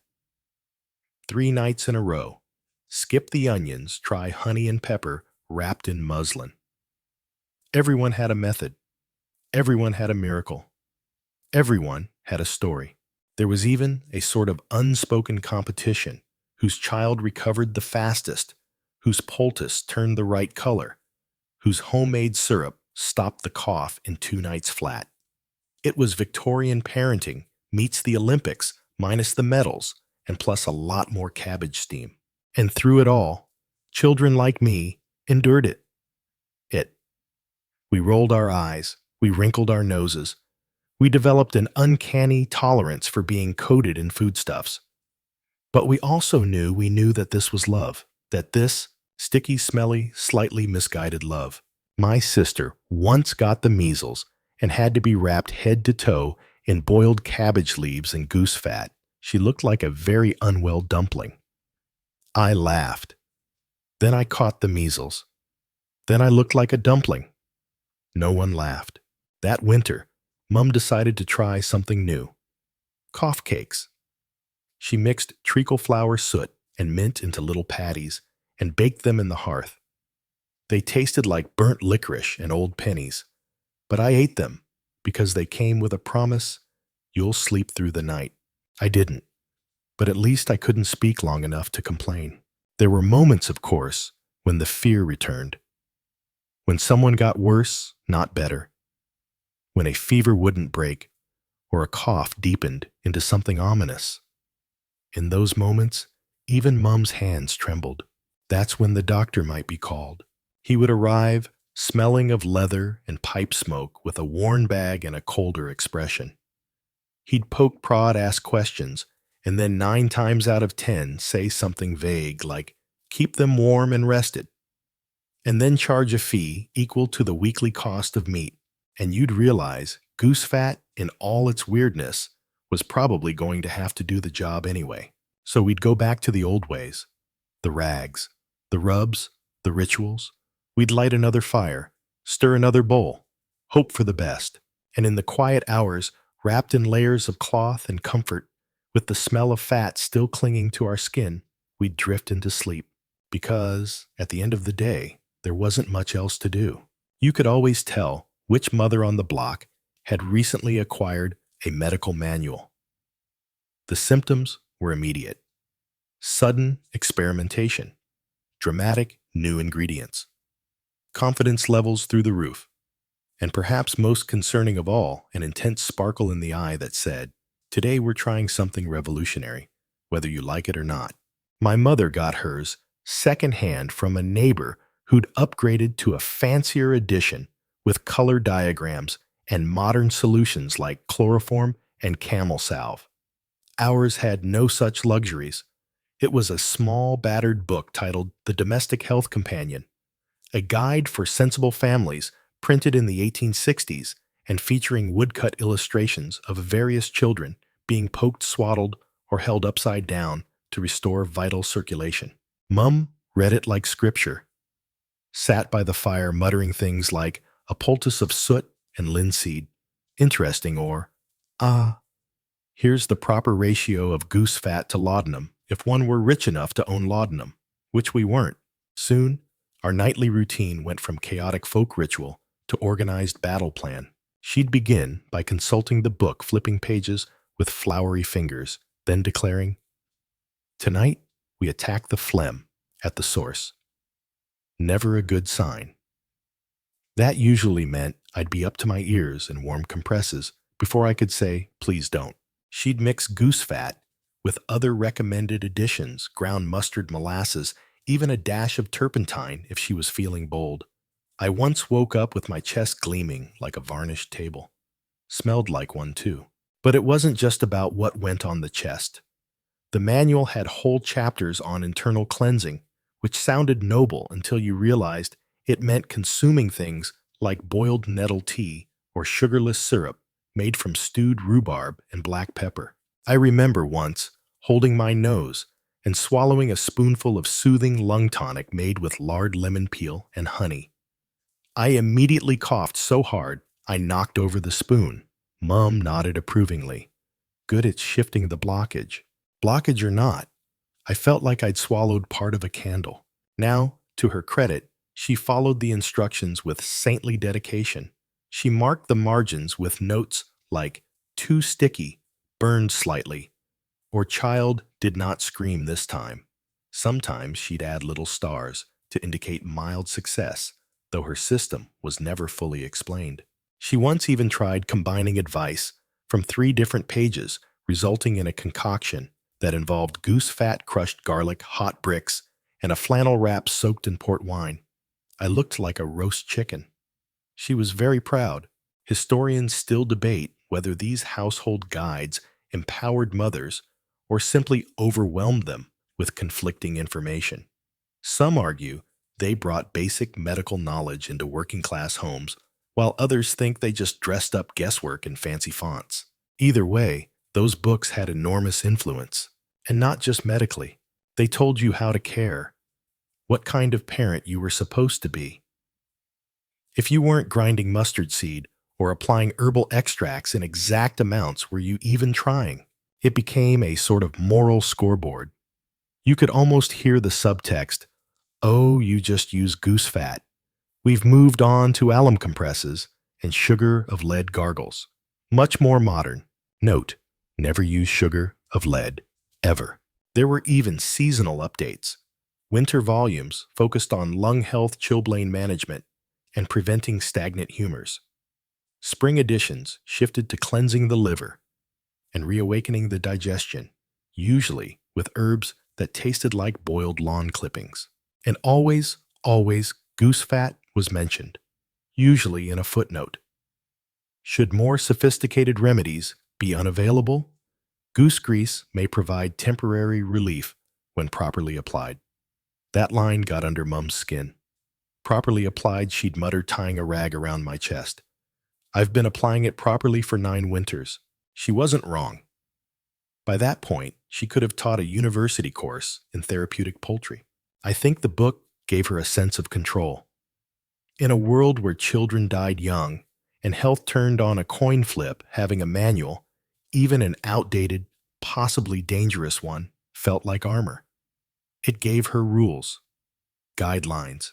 3 nights in a row. Skip the onions, try honey and pepper wrapped in muslin. Everyone had a method. Everyone had a miracle. Everyone had a story. There was even a sort of unspoken competition, whose child recovered the fastest, whose poultice turned the right color, whose homemade syrup stopped the cough in 2 nights flat. It was Victorian parenting meets the Olympics minus the medals and plus a lot more cabbage steam. And through it all, children like me endured it. We rolled our eyes, we wrinkled our noses, we developed an uncanny tolerance for being coated in foodstuffs. But we also knew that this was love, that this sticky, smelly, slightly misguided love. My sister once got the measles and had to be wrapped head to toe in boiled cabbage leaves and goose fat. She looked like a very unwell dumpling. I laughed. Then I caught the measles. Then I looked like a dumpling. No one laughed. That winter, Mum decided to try something new. Cough cakes. She mixed treacle flour soot and mint into little patties and baked them in the hearth. They tasted like burnt licorice and old pennies, but I ate them because they came with a promise, "You'll sleep through the night." I didn't, but at least I couldn't speak long enough to complain. There were moments, of course, when the fear returned. When someone got worse, not better. When a fever wouldn't break, or a cough deepened into something ominous. In those moments, even Mum's hands trembled. That's when the doctor might be called. He would arrive, smelling of leather and pipe smoke with a worn bag and a colder expression. He'd poke, prod, ask questions, and then 9 times out of 10 say something vague like, "Keep them warm and rested," and then charge a fee equal to the weekly cost of meat. And you'd realize goose fat, in all its weirdness, was probably going to have to do the job anyway. So we'd go back to the old ways. The rags, the rubs, the rituals. We'd light another fire, stir another bowl, hope for the best. And in the quiet hours, wrapped in layers of cloth and comfort, with the smell of fat still clinging to our skin, we'd drift into sleep. Because, at the end of the day, there wasn't much else to do. You could always tell which mother on the block had recently acquired a medical manual. The symptoms were immediate. Sudden experimentation, dramatic new ingredients, confidence levels through the roof, and perhaps most concerning of all, an intense sparkle in the eye that said, "Today we're trying something revolutionary, whether you like it or not." My mother got hers secondhand from a neighbor who'd upgraded to a fancier edition with color diagrams and modern solutions like chloroform and camel salve. Ours had no such luxuries. It was a small, battered book titled The Domestic Health Companion, a guide for sensible families printed in the 1860s and featuring woodcut illustrations of various children being poked, swaddled, or held upside down to restore vital circulation. Mum read it like scripture, sat by the fire muttering things like a poultice of soot and linseed, interesting, or, "Ah, here's the proper ratio of goose fat to laudanum if one were rich enough to own laudanum," which we weren't. Soon, our nightly routine went from chaotic folk ritual to organized battle plan. She'd begin by consulting the book, flipping pages with flowery fingers, then declaring, "Tonight, we attack the phlegm at the source." Never a good sign. That usually meant I'd be up to my ears in warm compresses before I could say, "Please don't." She'd mix goose fat with other recommended additions, ground mustard, molasses, even a dash of turpentine if she was feeling bold. I once woke up with my chest gleaming like a varnished table. Smelled like one, too. But it wasn't just about what went on the chest. The manual had whole chapters on internal cleansing, which sounded noble until you realized it meant consuming things like boiled nettle tea or sugarless syrup made from stewed rhubarb and black pepper. I remember once holding my nose and swallowing a spoonful of soothing lung tonic made with lard lemon peel and honey. I immediately coughed so hard I knocked over the spoon. Mum nodded approvingly. Good at shifting the blockage. Blockage or not, I felt like I'd swallowed part of a candle. Now, to her credit, she followed the instructions with saintly dedication. She marked the margins with notes like, "Too sticky, burned slightly," or "Child did not scream this time." Sometimes she'd add little stars to indicate mild success, though her system was never fully explained. She once even tried combining advice from 3 different pages, resulting in a concoction that involved goose fat, crushed garlic, hot bricks, and a flannel wrap soaked in port wine. I looked like a roast chicken. She was very proud. Historians still debate whether these household guides empowered mothers or simply overwhelmed them with conflicting information. Some argue they brought basic medical knowledge into working-class homes, while others think they just dressed up guesswork in fancy fonts. Either way, those books had enormous influence. And not just medically. They told you how to care, what kind of parent you were supposed to be. If you weren't grinding mustard seed or applying herbal extracts in exact amounts, were you even trying? It became a sort of moral scoreboard. You could almost hear the subtext, "Oh, you just use goose fat. We've moved on to alum compresses and sugar of lead gargles." Much more modern. Note, never use sugar of lead, ever. There were even seasonal updates. Winter volumes focused on lung health, chilblain management, and preventing stagnant humors. Spring editions shifted to cleansing the liver and reawakening the digestion, usually with herbs that tasted like boiled lawn clippings. And always, always, goose fat was mentioned, usually in a footnote. Should more sophisticated remedies be unavailable, goose grease may provide temporary relief when properly applied. That line got under Mum's skin. Properly applied, she'd mutter, tying a rag around my chest. I've been applying it properly for 9 winters. She wasn't wrong. By that point, she could have taught a university course in therapeutic poultry. I think the book gave her a sense of control. In a world where children died young and health turned on a coin flip, having a manual, even an outdated, possibly dangerous one, felt like armor. It gave her rules, guidelines,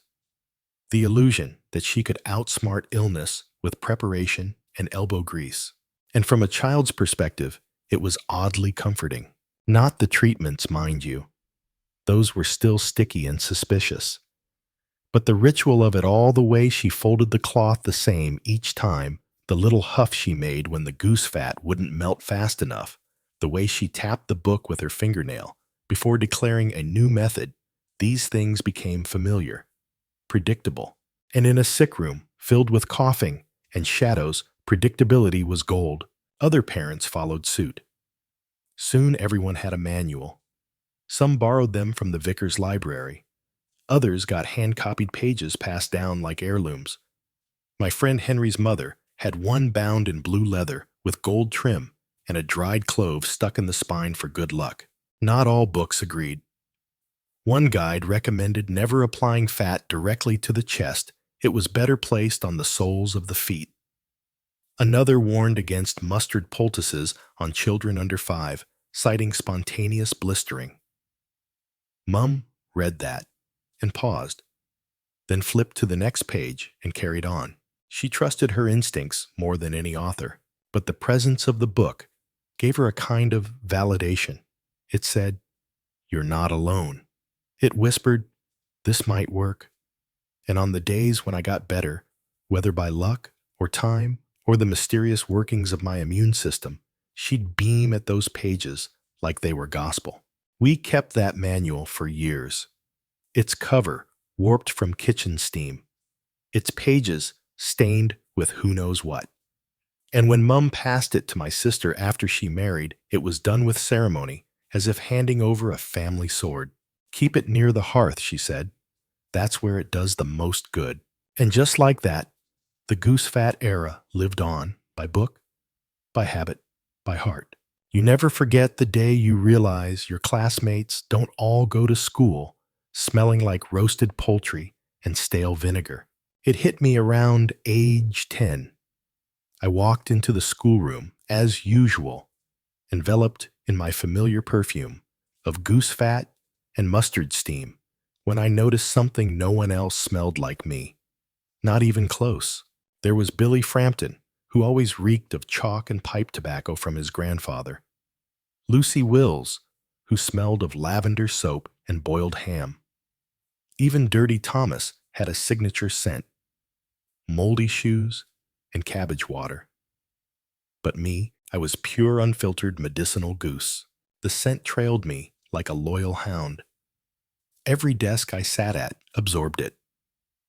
the illusion that she could outsmart illness with preparation and elbow grease. And from a child's perspective, it was oddly comforting. Not the treatments, mind you. Those were still sticky and suspicious. But the ritual of it all, the way she folded the cloth the same each time, the little huff she made when the goose fat wouldn't melt fast enough, the way she tapped the book with her fingernail before declaring a new method, these things became familiar, predictable. And in a sick room filled with coughing and shadows, predictability was gold. Other parents followed suit. Soon everyone had a manual. Some borrowed them from the vicar's library. Others got hand-copied pages passed down like heirlooms. My friend Henry's mother had one bound in blue leather with gold trim and a dried clove stuck in the spine for good luck. Not all books agreed. One guide recommended never applying fat directly to the chest. It was better placed on the soles of the feet. Another warned against mustard poultices on children under 5, citing spontaneous blistering. Mum read that and paused, then flipped to the next page and carried on. She trusted her instincts more than any author, but the presence of the book gave her a kind of validation. It said, "You're not alone." It whispered, "This might work." And on the days when I got better, whether by luck or time or the mysterious workings of my immune system, she'd beam at those pages like they were gospel. We kept that manual for years. Its cover warped from kitchen steam. Its pages stained with who knows what. And when Mum passed it to my sister after she married, it was done with ceremony, as if handing over a family sword. "Keep it near the hearth," she said. "That's where it does the most good." And just like that, the goose fat era lived on, by book, by habit, by heart. You never forget the day you realize your classmates don't all go to school smelling like roasted poultry and stale vinegar. It hit me around age 10. I walked into the schoolroom, as usual, enveloped in my familiar perfume of goose fat and mustard steam, when I noticed something no one else smelled like me. Not even close. There was Billy Frampton, who always reeked of chalk and pipe tobacco from his grandfather. Lucy Wills, who smelled of lavender soap and boiled ham. Even Dirty Thomas had a signature scent: moldy shoes and cabbage water. But me, I was pure unfiltered medicinal goose. The scent trailed me like a loyal hound. Every desk I sat at absorbed it.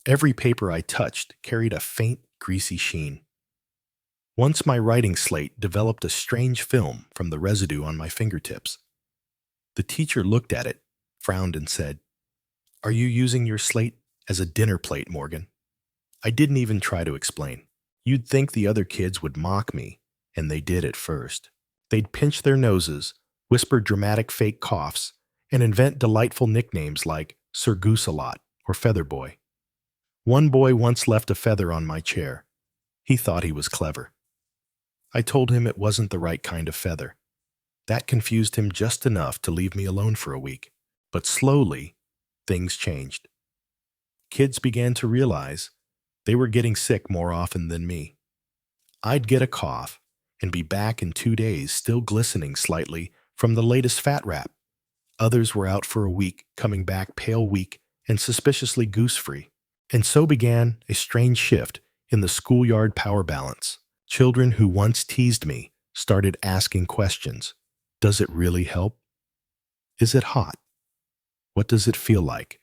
Every paper I touched carried a faint, greasy sheen. Once my writing slate developed a strange film from the residue on my fingertips. The teacher looked at it, frowned, and said, "Are you using your slate as a dinner plate, Morgan?" I didn't even try to explain. You'd think the other kids would mock me, and they did at first. They'd pinch their noses, whisper dramatic fake coughs, and invent delightful nicknames like Sir Goose-a-Lot or Feather Boy. One boy once left a feather on my chair. He thought he was clever. I told him it wasn't the right kind of feather. That confused him just enough to leave me alone for a week. But slowly, things changed. Kids began to realize they were getting sick more often than me. I'd get a cough and be back in 2 days, still glistening slightly from the latest fat wrap. Others were out for a week, coming back pale weak and suspiciously goose-free. And so began a strange shift in the schoolyard power balance. Children who once teased me started asking questions. Does it really help? Is it hot? What does it feel like?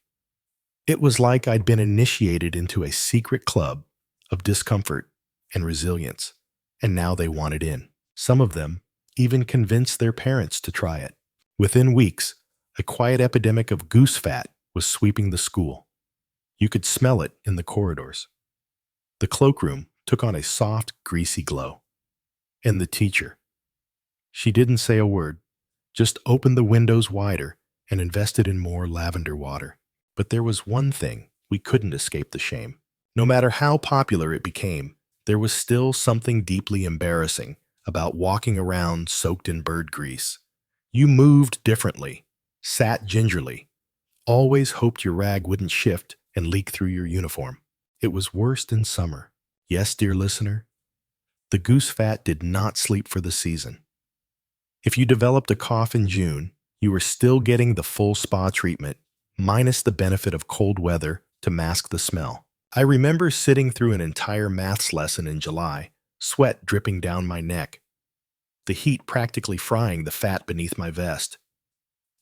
It was like I'd been initiated into a secret club of discomfort and resilience, and now they wanted in. Some of them even convinced their parents to try it. Within weeks, a quiet epidemic of goose fat was sweeping the school. You could smell it in the corridors. The cloakroom took on a soft, greasy glow. And the teacher. She didn't say a word, just opened the windows wider and invested in more lavender water. But there was one thing: we couldn't escape the shame. No matter how popular it became, there was still something deeply embarrassing about walking around soaked in bird grease. You moved differently, sat gingerly, always hoped your rag wouldn't shift and leak through your uniform. It was worst in summer. Yes, dear listener, the goose fat did not sleep for the season. If you developed a cough in June, you were still getting the full spa treatment, minus the benefit of cold weather to mask the smell. I remember sitting through an entire maths lesson in July, sweat dripping down my neck, the heat practically frying the fat beneath my vest.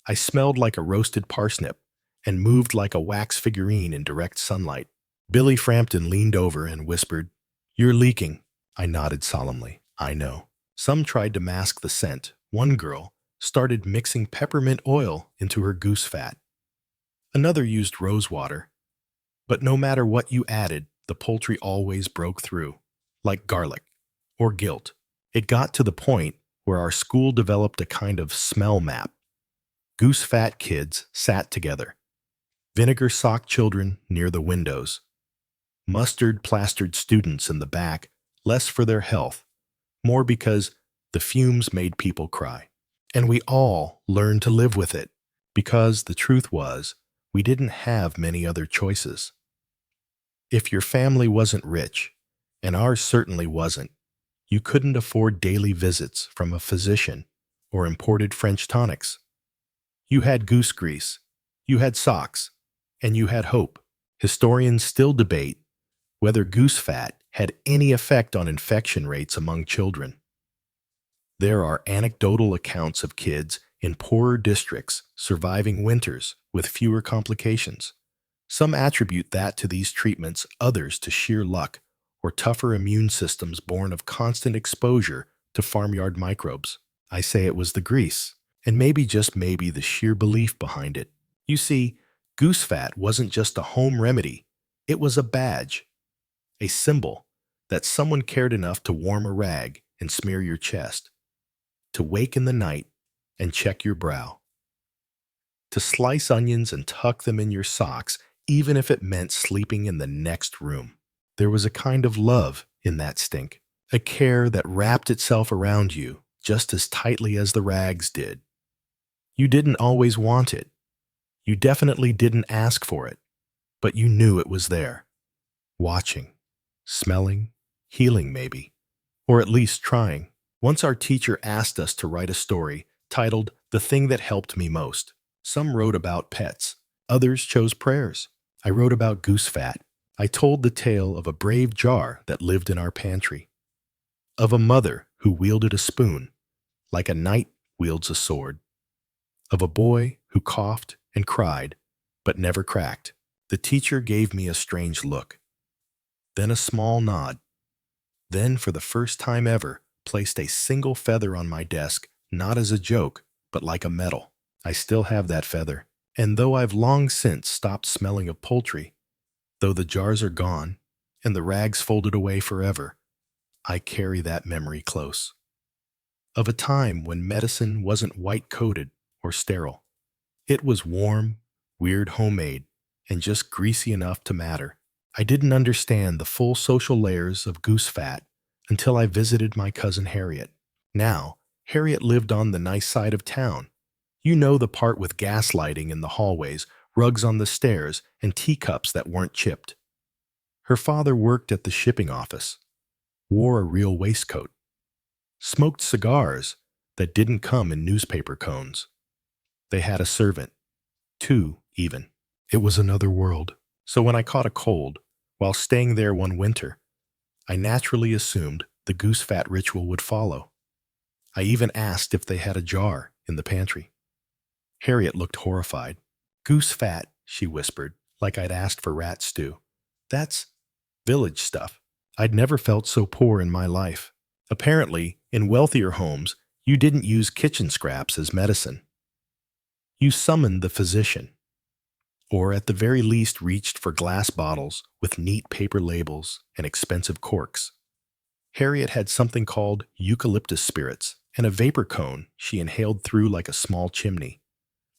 I smelled like a roasted parsnip and moved like a wax figurine in direct sunlight. Billy Frampton leaned over and whispered, "You're leaking." I nodded solemnly. "I know." Some tried to mask the scent. One girl started mixing peppermint oil into her goose fat. Another used rose water. But no matter what you added, the poultry always broke through, like garlic or guilt. It got to the point where our school developed a kind of smell map. Goose fat kids sat together, vinegar-socked children near the windows, mustard-plastered students in the back, less for their health, more because the fumes made people cry. And we all learned to live with it, because the truth was, we didn't have many other choices. If your family wasn't rich, and ours certainly wasn't, you couldn't afford daily visits from a physician or imported French tonics. You had goose grease, you had socks, and you had hope. Historians still debate whether goose fat had any effect on infection rates among children. There are anecdotal accounts of kids in poorer districts surviving winters with fewer complications. Some attribute that to these treatments, others to sheer luck or tougher immune systems born of constant exposure to farmyard microbes. I say it was the grease, and maybe just maybe the sheer belief behind it. You see, goose fat wasn't just a home remedy, it was a badge, a symbol that someone cared enough to warm a rag and smear your chest, to wake in the night and check your brow, to slice onions and tuck them in your socks, even if it meant sleeping in the next room. There was a kind of love in that stink, a care that wrapped itself around you just as tightly as the rags did. You didn't always want it. You definitely didn't ask for it, but you knew it was there, watching, smelling, healing maybe, or at least trying. Once our teacher asked us to write a story titled "The Thing That Helped Me Most." Some wrote about pets, others chose prayers. I wrote about goose fat. I told the tale of a brave jar that lived in our pantry, of a mother who wielded a spoon like a knight wields a sword, of a boy who coughed and cried but never cracked. The teacher gave me a strange look, then a small nod, then for the first time ever placed a single feather on my desk, not as a joke, but like a medal. I still have that feather, and though I've long since stopped smelling of poultry, though the jars are gone and the rags folded away forever, I carry that memory close. Of a time when medicine wasn't white-coated or sterile. It was warm, weird homemade, and just greasy enough to matter. I didn't understand the full social layers of goose fat until I visited my cousin Harriet. Now, Harriet lived on the nice side of town. You know, the part with gas lighting in the hallways, rugs on the stairs, and teacups that weren't chipped. Her father worked at the shipping office, wore a real waistcoat, smoked cigars that didn't come in newspaper cones. They had a servant, two even. It was another world. So when I caught a cold, while staying there one winter, I naturally assumed the goose fat ritual would follow. I even asked if they had a jar in the pantry. Harriet looked horrified. "Goose fat," she whispered, like I'd asked for rat stew. "That's village stuff." I'd never felt so poor in my life. Apparently, in wealthier homes, you didn't use kitchen scraps as medicine. You summoned the physician, or at the very least reached for glass bottles with neat paper labels and expensive corks. Harriet had something called eucalyptus spirits and a vapor cone she inhaled through like a small chimney.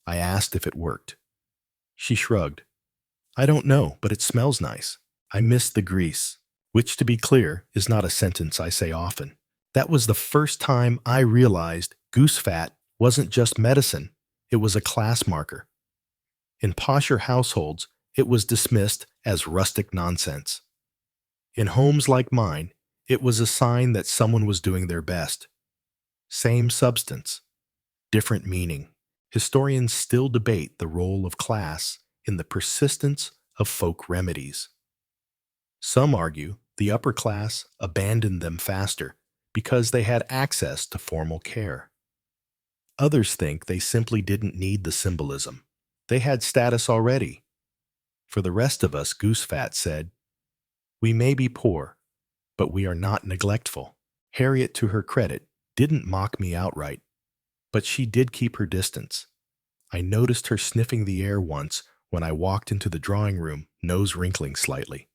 I asked if it worked. She shrugged. I don't know, but it smells nice. I miss the grease, which, to be clear, is not a sentence I say often. That was the first time I realized goose fat wasn't just medicine, it was a class marker. In posher households, it was dismissed as rustic nonsense. In homes like mine, it was a sign that someone was doing their best. Same substance, different meaning. Historians still debate the role of class in the persistence of folk remedies. Some argue the upper class abandoned them faster because they had access to formal care. Others think they simply didn't need the symbolism. They had status already. For the rest of us, Goose Fat said, "We may be poor, but we are not neglectful." Harriet, to her credit, didn't mock me outright, but she did keep her distance. I noticed her sniffing the air once when I walked into the drawing room, nose wrinkling slightly.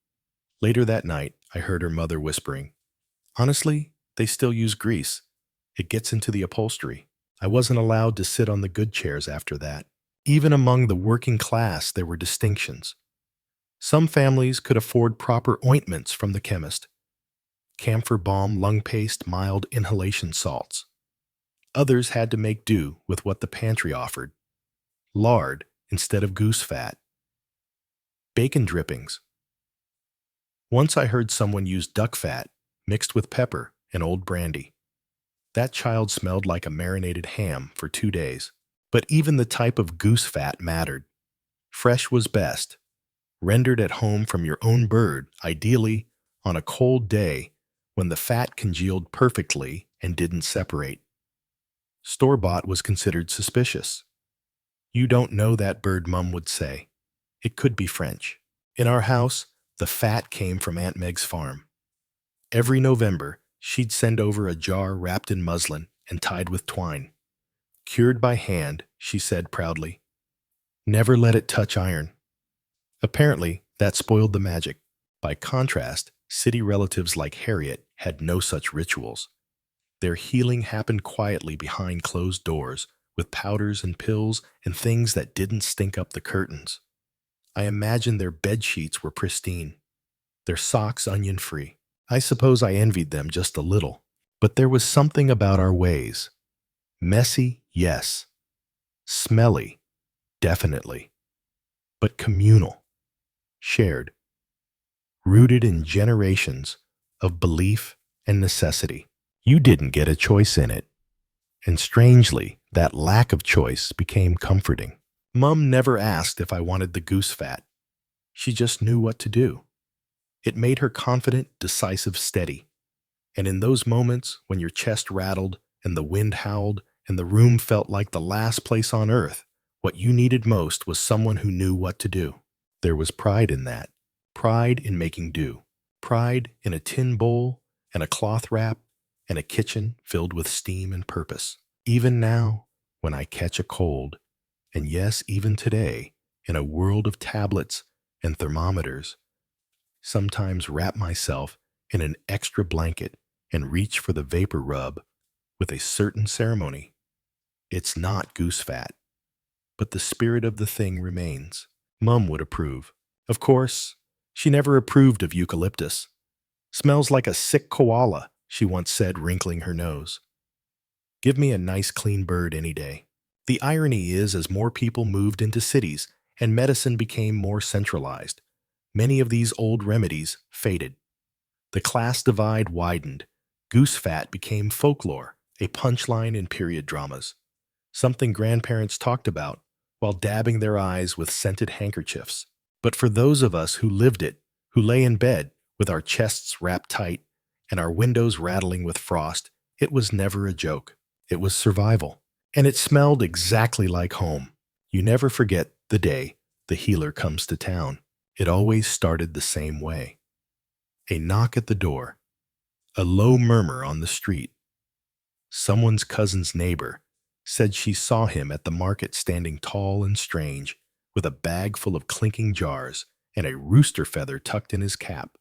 Later that night, I heard her mother whispering, "Honestly, they still use grease. It gets into the upholstery." I wasn't allowed to sit on the good chairs after that. Even among the working class, there were distinctions. Some families could afford proper ointments from the chemist, camphor balm, lung paste, mild inhalation salts. Others had to make do with what the pantry offered: lard instead of goose fat, bacon drippings. Once I heard someone use duck fat mixed with pepper and old brandy. That child smelled like a marinated ham for 2 days. But even the type of goose fat mattered. Fresh was best, rendered at home from your own bird, ideally on a cold day when the fat congealed perfectly and didn't separate. Store-bought was considered suspicious. "You don't know that bird," Mum would say. It could be French. In our house, the fat came from Aunt Meg's farm. Every November, she'd send over a jar wrapped in muslin and tied with twine. "Cured by hand," she said proudly. "Never let it touch iron." Apparently, that spoiled the magic. By contrast, city relatives like Harriet had no such rituals. Their healing happened quietly behind closed doors, with powders and pills and things that didn't stink up the curtains. I imagine their bed sheets were pristine, their socks onion-free. I suppose I envied them just a little, but there was something about our ways. Messy, yes. Smelly, definitely. But communal, shared, rooted in generations of belief and necessity. You didn't get a choice in it. And strangely, that lack of choice became comforting. Mum never asked if I wanted the goose fat. She just knew what to do. It made her confident, decisive, steady. And in those moments when your chest rattled and the wind howled and the room felt like the last place on earth, what you needed most was someone who knew what to do. There was pride in that. Pride in making do. Pride in a tin bowl and a cloth wrap and a kitchen filled with steam and purpose. Even now, when I catch a cold, and yes, even today, in a world of tablets and thermometers, sometimes wrap myself in an extra blanket and reach for the vapor rub with a certain ceremony. It's not goose fat, but the spirit of the thing remains. Mum would approve. Of course, she never approved of eucalyptus. "Smells like a sick koala," she once said, wrinkling her nose. Give me a nice clean bird any day. The irony is, as more people moved into cities and medicine became more centralized, many of these old remedies faded. The class divide widened. Goose fat became folklore, a punchline in period dramas, something grandparents talked about while dabbing their eyes with scented handkerchiefs. But for those of us who lived it, who lay in bed with our chests wrapped tight and our windows rattling with frost, it was never a joke. It was survival. And it smelled exactly like home. You never forget the day the healer comes to town. It always started the same way. A knock at the door, a low murmur on the street. Someone's cousin's neighbor said she saw him at the market standing tall and strange, with a bag full of clinking jars and a rooster feather tucked in his cap.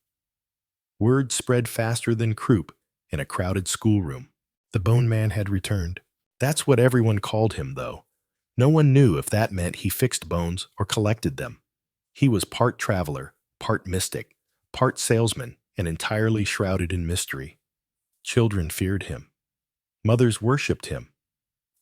Word spread faster than croup in a crowded schoolroom. The bone man had returned. That's what everyone called him, though. No one knew if that meant he fixed bones or collected them. He was part traveler, part mystic, part salesman, and entirely shrouded in mystery. Children feared him. Mothers worshipped him.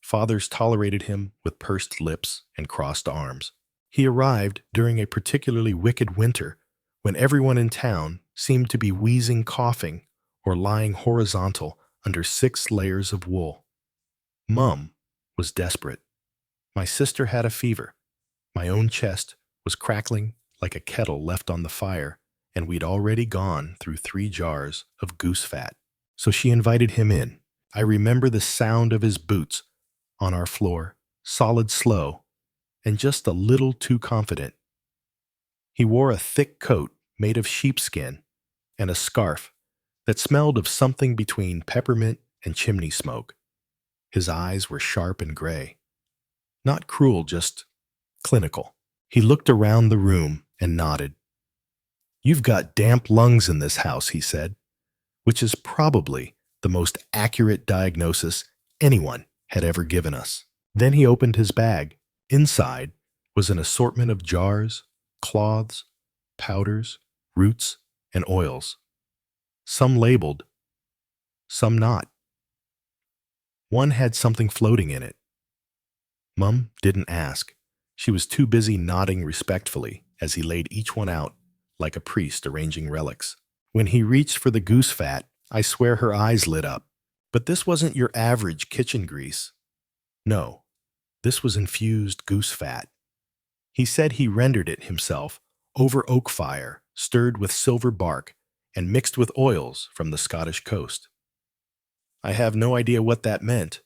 Fathers tolerated him with pursed lips and crossed arms. He arrived during a particularly wicked winter when everyone in town seemed to be wheezing, coughing, or lying horizontal under 6 layers of wool. Mum was desperate. My sister had a fever. My own chest was crackling like a kettle left on the fire, and we'd already gone through 3 jars of goose fat. So she invited him in. I remember the sound of his boots on our floor, solid slow, and just a little too confident. He wore a thick coat made of sheepskin and a scarf that smelled of something between peppermint and chimney smoke. His eyes were sharp and gray. Not cruel, just clinical. He looked around the room and nodded. "You've got damp lungs in this house," he said, which is probably the most accurate diagnosis anyone had ever given us. Then he opened his bag. Inside was an assortment of jars, cloths, powders, roots, and oils. Some labeled, some not. One had something floating in it. Mum didn't ask. She was too busy nodding respectfully as he laid each one out like a priest arranging relics. When he reached for the goose fat, I swear her eyes lit up. But this wasn't your average kitchen grease. No, this was infused goose fat. He said he rendered it himself over oak fire, stirred with silver bark, and mixed with oils from the Scottish coast. I have no idea what that meant,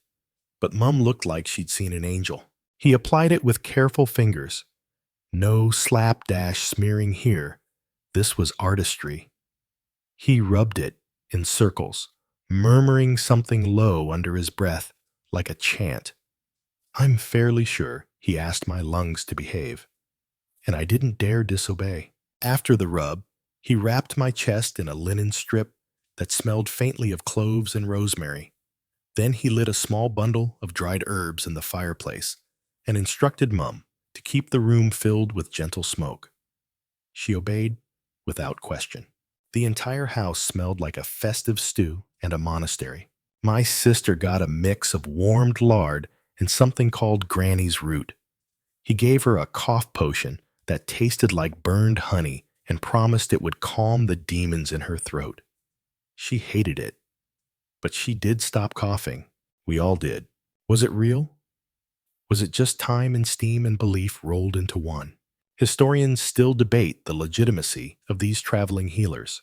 but Mum looked like she'd seen an angel. He applied it with careful fingers. No slapdash smearing here. This was artistry. He rubbed it in circles, murmuring something low under his breath, like a chant. I'm fairly sure he asked my lungs to behave, and I didn't dare disobey. After the rub, he wrapped my chest in a linen strip that smelled faintly of cloves and rosemary. Then he lit a small bundle of dried herbs in the fireplace and instructed Mum to keep the room filled with gentle smoke. She obeyed without question. The entire house smelled like a festive stew and a monastery. My sister got a mix of warmed lard and something called Granny's root. He gave her a cough potion that tasted like burned honey and promised it would calm the demons in her throat. She hated it, but she did stop coughing. We all did. Was it real? Was it just time and steam and belief rolled into one? Historians still debate the legitimacy of these traveling healers.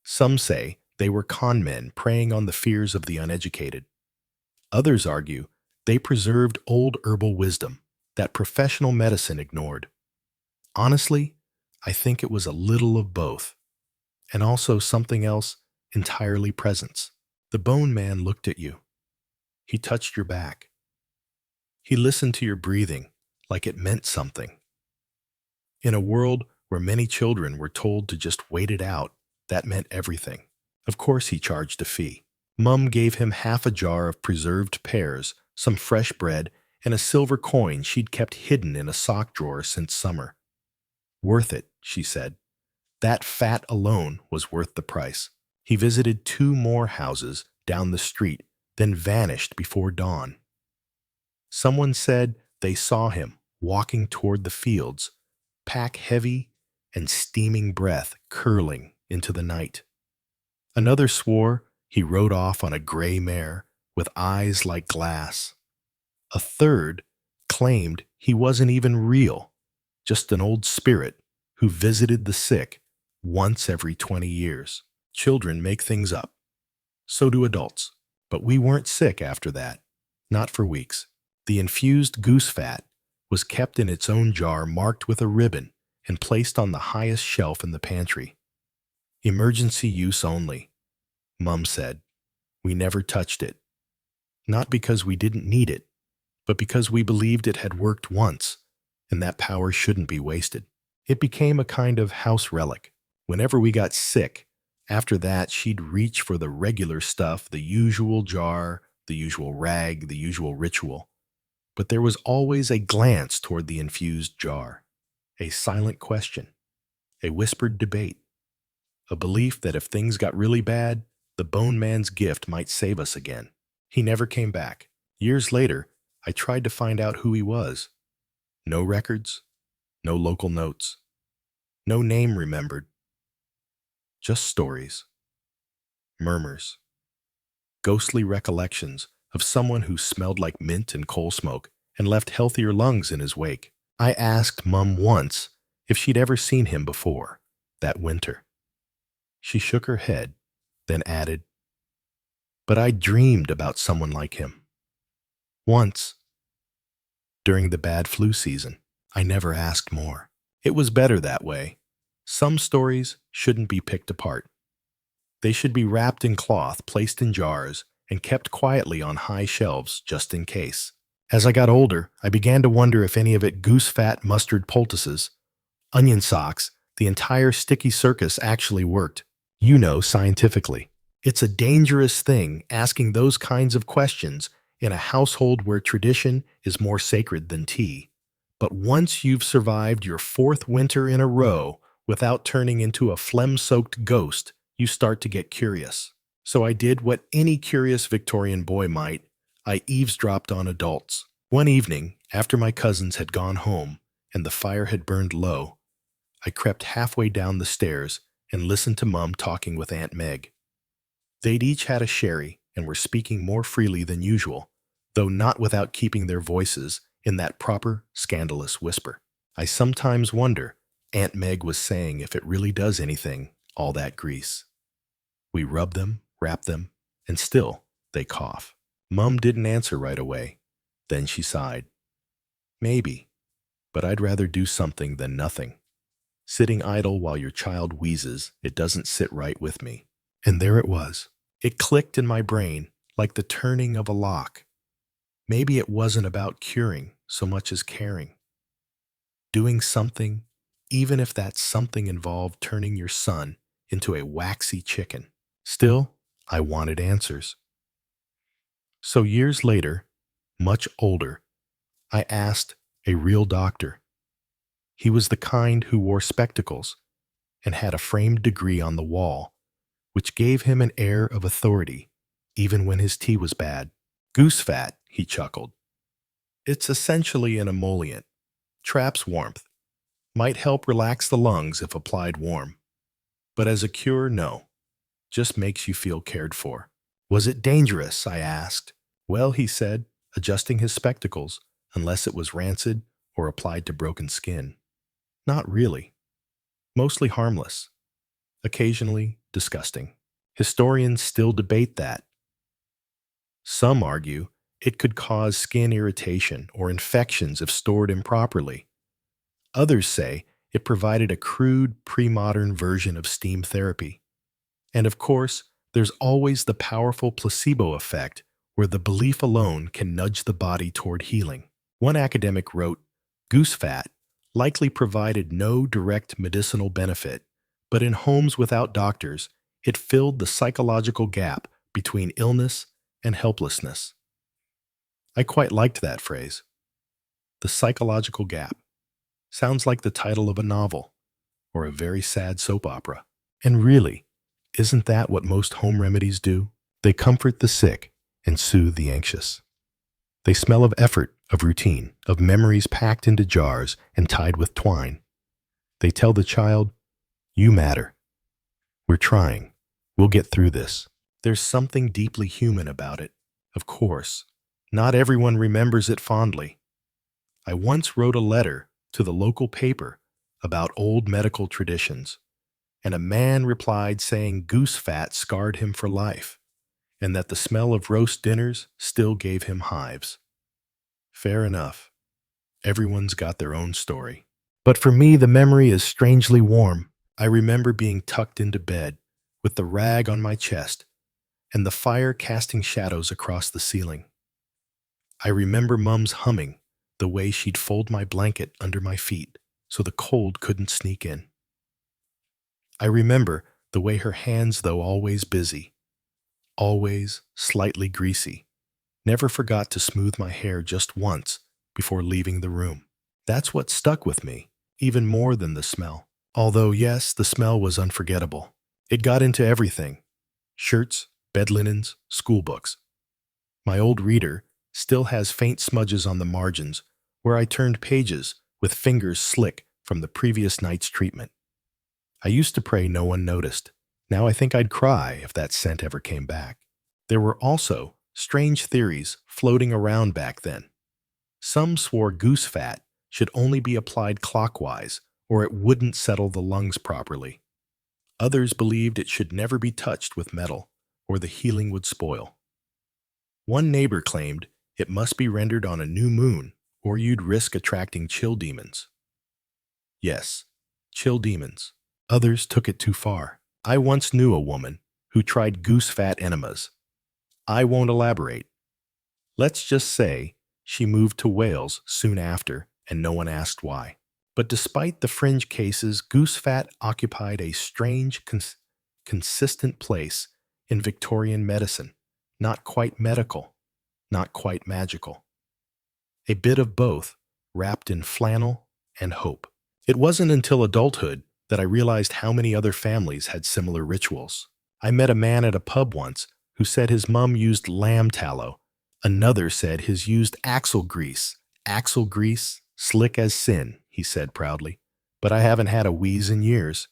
Some say they were con men preying on the fears of the uneducated. Others argue they preserved old herbal wisdom that professional medicine ignored. Honestly, I think it was a little of both, and also something else entirely presence. The bone man looked at you. He touched your back. He listened to your breathing like it meant something. In a world where many children were told to just wait it out, that meant everything. Of course he charged a fee. Mum gave him half a jar of preserved pears, some fresh bread, and a silver coin she'd kept hidden in a sock drawer since summer. Worth it, she said. That fat alone was worth the price. He visited 2 more houses down the street, then vanished before dawn. Someone said they saw him walking toward the fields, pack heavy and steaming breath curling into the night. Another swore he rode off on a gray mare with eyes like glass. A third claimed he wasn't even real, just an old spirit who visited the sick once every 20 years. Children make things up. So do adults. But we weren't sick after that. Not for weeks. The infused goose fat was kept in its own jar marked with a ribbon and placed on the highest shelf in the pantry. Emergency use only, Mum said. We never touched it. Not because we didn't need it, but because we believed it had worked once, and that power shouldn't be wasted. It became a kind of house relic. Whenever we got sick, after that she'd reach for the regular stuff, the usual jar, the usual rag, the usual ritual. But there was always a glance toward the infused jar. A silent question, a whispered debate, a belief that if things got really bad, the bone man's gift might save us again. He never came back. Years later, I tried to find out who he was. No records, no local notes, no name remembered, just stories, murmurs, ghostly recollections of someone who smelled like mint and coal smoke and left healthier lungs in his wake. I asked Mum once if she'd ever seen him before, that winter. She shook her head, then added, "But I dreamed about someone like him. Once, during the bad flu season." I never asked more. It was better that way. Some stories shouldn't be picked apart. They should be wrapped in cloth, placed in jars, and kept quietly on high shelves just in case. As I got older, I began to wonder if any of it goose fat mustard poultices, onion socks, the entire sticky circus actually worked. Scientifically. It's a dangerous thing asking those kinds of questions in a household where tradition is more sacred than tea. But once you've survived your fourth winter in a row without turning into a phlegm-soaked ghost, you start to get curious. So I did what any curious Victorian boy might. I eavesdropped on adults. One evening, after my cousins had gone home and the fire had burned low, I crept halfway down the stairs and listened to Mum talking with Aunt Meg. They'd each had a sherry and were speaking more freely than usual, though not without keeping their voices in that proper, scandalous whisper. I sometimes wonder, Aunt Meg was saying, if it really does anything, all that grease. We rub them, wrap them, and still they cough. Mum didn't answer right away. Then she sighed. Maybe, but I'd rather do something than nothing. Sitting idle while your child wheezes, it doesn't sit right with me. And there it was. It clicked in my brain like the turning of a lock. Maybe it wasn't about curing so much as caring. Doing something, even if that something involved turning your son into a waxy chicken. Still, I wanted answers. So years later, much older, I asked a real doctor. He was the kind who wore spectacles and had a framed degree on the wall, which gave him an air of authority, even when his tea was bad. Goose fat, he chuckled. It's essentially an emollient, traps warmth, might help relax the lungs if applied warm. But as a cure, no, just makes you feel cared for. Was it dangerous? I asked. Well, he said, adjusting his spectacles, unless it was rancid or applied to broken skin. Not really. Mostly harmless. Occasionally disgusting. Historians still debate that. Some argue it could cause skin irritation or infections if stored improperly. Others say it provided a crude, pre-modern version of steam therapy. And of course, there's always the powerful placebo effect where the belief alone can nudge the body toward healing. One academic wrote, "Goose fat likely provided no direct medicinal benefit, but in homes without doctors, it filled the psychological gap between illness and helplessness." I quite liked that phrase. The psychological gap. Sounds like the title of a novel or a very sad soap opera. And really, isn't that what most home remedies do? They comfort the sick and soothe the anxious. They smell of effort, of routine, of memories packed into jars and tied with twine. They tell the child, "You matter. We're trying. We'll get through this." There's something deeply human about it. Of course, not everyone remembers it fondly. I once wrote a letter to the local paper about old medical traditions, and a man replied saying goose fat scarred him for life, and that the smell of roast dinners still gave him hives. Fair enough. Everyone's got their own story. But for me, the memory is strangely warm. I remember being tucked into bed, with the rag on my chest, and the fire casting shadows across the ceiling. I remember Mum's humming, the way she'd fold my blanket under my feet so the cold couldn't sneak in. I remember the way her hands, though always busy, always slightly greasy, never forgot to smooth my hair just once before leaving the room. That's what stuck with me. even more than the smell. Although, yes, the smell was unforgettable. It got into everything: shirts, bed linens, school books. My old reader still has faint smudges on the margins where I turned pages with fingers slick from the previous night's treatment. I used to pray no one noticed. Now I think I'd cry if that scent ever came back. There were also strange theories floating around back then. Some swore goose fat should only be applied clockwise or it wouldn't settle the lungs properly. Others believed it should never be touched with metal or the healing would spoil. One neighbor claimed it must be rendered on a new moon or you'd risk attracting chill demons. Yes, chill demons. Others took it too far. I once knew a woman who tried goose fat enemas. I won't elaborate. Let's just say she moved to Wales soon after and no one asked why. But despite the fringe cases, goose fat occupied a strange, consistent place in Victorian medicine. Not quite medical, not quite magical. A bit of both, wrapped in flannel and hope. It wasn't until adulthood that I realized how many other families had similar rituals. I met a man at a pub once who said his mum used lamb tallow. Another said his used axle grease. Axle grease, slick as sin, he said proudly. But I haven't had a wheeze in years.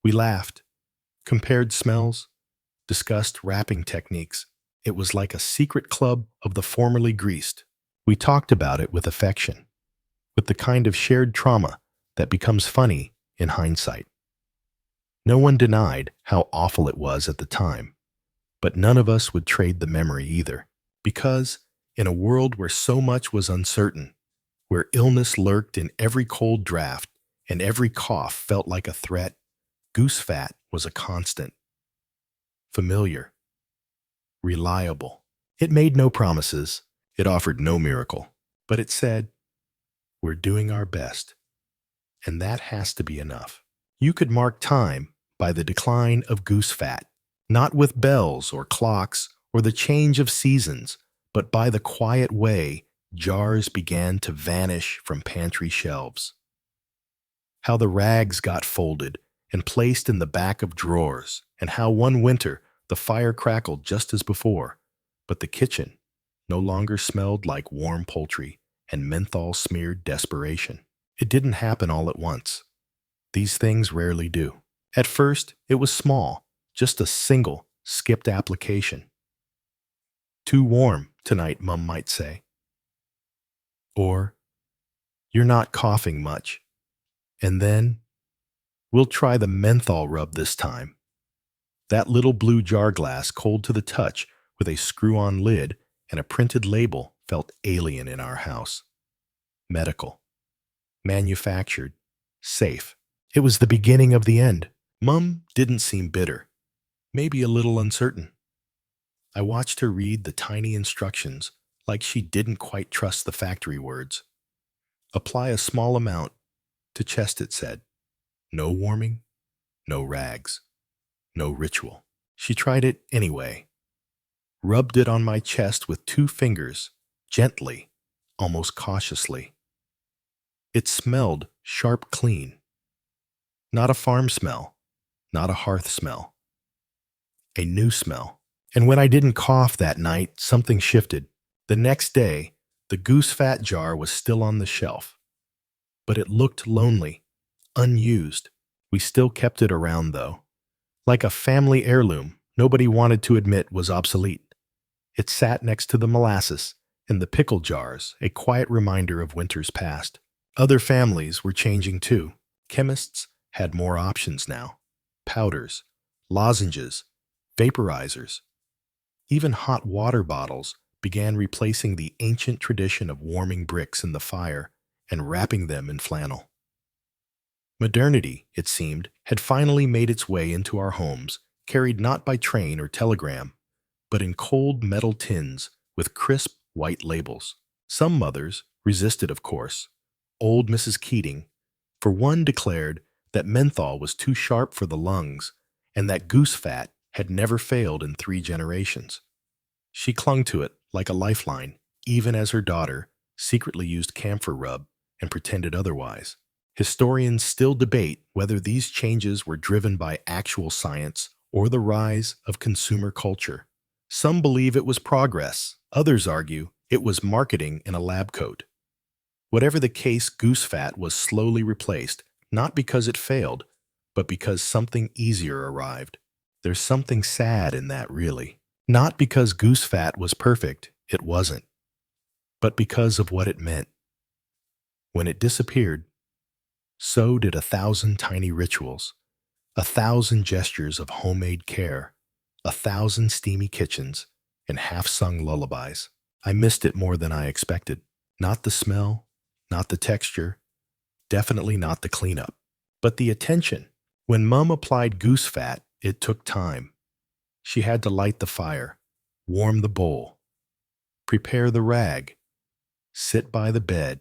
We laughed, compared smells, discussed wrapping techniques. It was like a secret club of the formerly greased. We talked about it with affection, with the kind of shared trauma that becomes funny in hindsight. No one denied how awful it was at the time, but none of us would trade the memory either, because in a world where so much was uncertain, where illness lurked in every cold draft and every cough felt like a threat, goose fat was a constant. Familiar. Reliable. It made no promises. It offered no miracle. But it said, we're doing our best. And that has to be enough. You could mark time by the decline of goose fat, not with bells or clocks or the change of seasons, but by the quiet way jars began to vanish from pantry shelves. How the rags got folded and placed in the back of drawers, and how one winter the fire crackled just as before, but the kitchen no longer smelled like warm poultry and menthol-smeared desperation. It didn't happen all at once. These things rarely do. At first, it was small, just a single, skipped application. Too warm tonight, Mum might say. Or, you're not coughing much. And then, we'll try the menthol rub this time. That little blue jar glass, cold to the touch, with a screw-on lid and a printed label, felt alien in our house. Medical. Manufactured. Safe. It was the beginning of the end. Mum didn't seem bitter. Maybe a little uncertain. I watched her read the tiny instructions like she didn't quite trust the factory words. Apply a small amount to chest, it said. No warming, no rags, no ritual. She tried it anyway. Rubbed it on my chest with 2 fingers, gently, almost cautiously. It smelled sharp clean. Not a farm smell, not a hearth smell. A new smell. And when I didn't cough that night, something shifted. The next day, the goose fat jar was still on the shelf. But it looked lonely, unused. We still kept it around, though. Like a family heirloom nobody wanted to admit was obsolete. It sat next to the molasses and the pickle jars, a quiet reminder of winters past. Other families were changing too. Chemists had more options now. Powders, lozenges, vaporizers. Even hot water bottles began replacing the ancient tradition of warming bricks in the fire and wrapping them in flannel. Modernity, it seemed, had finally made its way into our homes, carried not by train or telegram, but in cold metal tins with crisp white labels. Some mothers resisted, of course. Old Mrs. Keating, for one, declared that menthol was too sharp for the lungs and that goose fat had never failed in 3 generations. She clung to it like a lifeline, even as her daughter secretly used camphor rub and pretended otherwise. Historians still debate whether these changes were driven by actual science or the rise of consumer culture. Some believe it was progress, others argue it was marketing in a lab coat. Whatever the case, goose fat was slowly replaced, not because it failed, but because something easier arrived. There's something sad in that, really. Not because goose fat was perfect, it wasn't, but because of what it meant. When it disappeared, so did 1,000 tiny rituals, 1,000 gestures of homemade care, 1,000 steamy kitchens, and half-sung lullabies. I missed it more than I expected. Not the smell, not the texture, definitely not the cleanup, but the attention. When Mum applied goose fat, it took time. She had to light the fire, warm the bowl, prepare the rag, sit by the bed,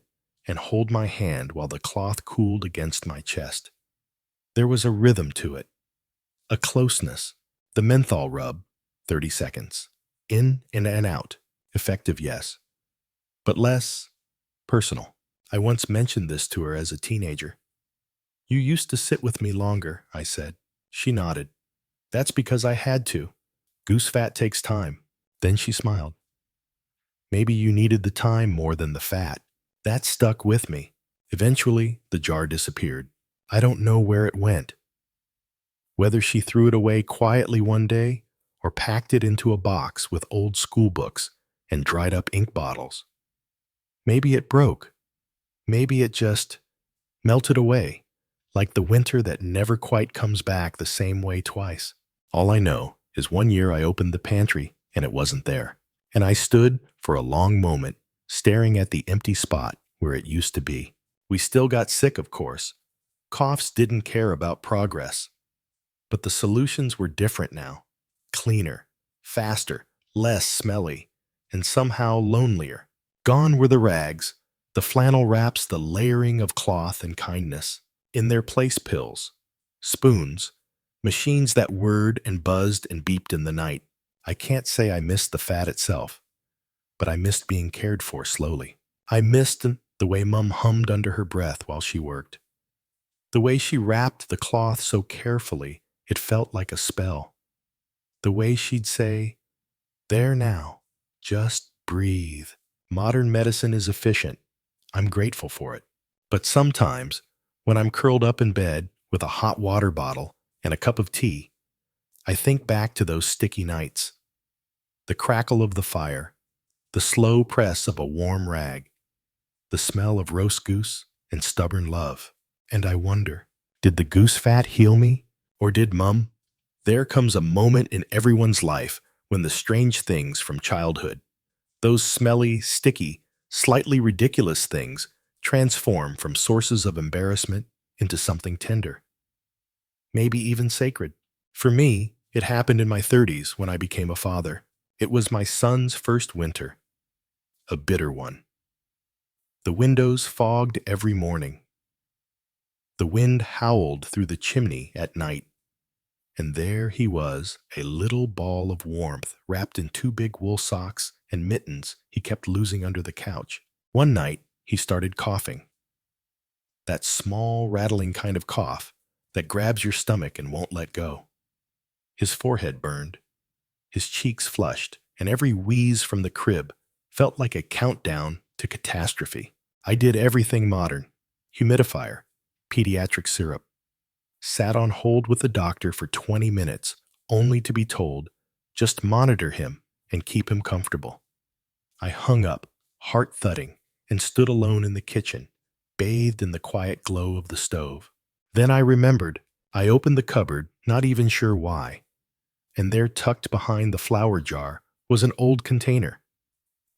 and hold my hand while the cloth cooled against my chest. There was a rhythm to it, a closeness. The menthol rub, 30 seconds. In and out. Effective, yes, but less personal. I once mentioned this to her as a teenager. You used to sit with me longer, I said. She nodded. That's because I had to. Goose fat takes time. Then she smiled. Maybe you needed the time more than the fat. That stuck with me. Eventually, the jar disappeared. I don't know where it went. Whether she threw it away quietly one day or packed it into a box with old school books and dried up ink bottles. Maybe it broke. Maybe it just melted away, like the winter that never quite comes back the same way twice. All I know is one year I opened the pantry and it wasn't there. And I stood for a long moment, staring at the empty spot where it used to be. We still got sick, of course. Coughs didn't care about progress. But the solutions were different now. Cleaner, faster, less smelly, and somehow lonelier. Gone were the rags, the flannel wraps, the layering of cloth and kindness. In their place, pills, spoons, machines that whirred and buzzed and beeped in the night. I can't say I missed the fat itself, but I missed being cared for slowly. I missed the way Mum hummed under her breath while she worked. The way she wrapped the cloth so carefully it felt like a spell. The way she'd say, "There now, just breathe." Modern medicine is efficient. I'm grateful for it. But sometimes, when I'm curled up in bed with a hot water bottle and a cup of tea, I think back to those sticky nights. The crackle of the fire, the slow press of a warm rag, the smell of roast goose and stubborn love. And I wonder, did the goose fat heal me? Or did Mum? There comes a moment in everyone's life when the strange things from childhood, those smelly, sticky, slightly ridiculous things, transform from sources of embarrassment into something tender, maybe even sacred. For me, it happened in my 30s when I became a father. It was my son's first winter, a bitter one. The windows fogged every morning. The wind howled through the chimney at night. And there he was, a little ball of warmth wrapped in 2 big wool socks and mittens he kept losing under the couch. One night, he started coughing. That small, rattling kind of cough that grabs your stomach and won't let go. His forehead burned, his cheeks flushed, and every wheeze from the crib felt like a countdown to catastrophe. I did everything modern: humidifier, pediatric syrup. Sat on hold with the doctor for 20 minutes, only to be told, just monitor him and keep him comfortable. I hung up, heart thudding, and stood alone in the kitchen, bathed in the quiet glow of the stove. Then I remembered. I opened the cupboard, not even sure why, and there, tucked behind the flour jar, was an old container,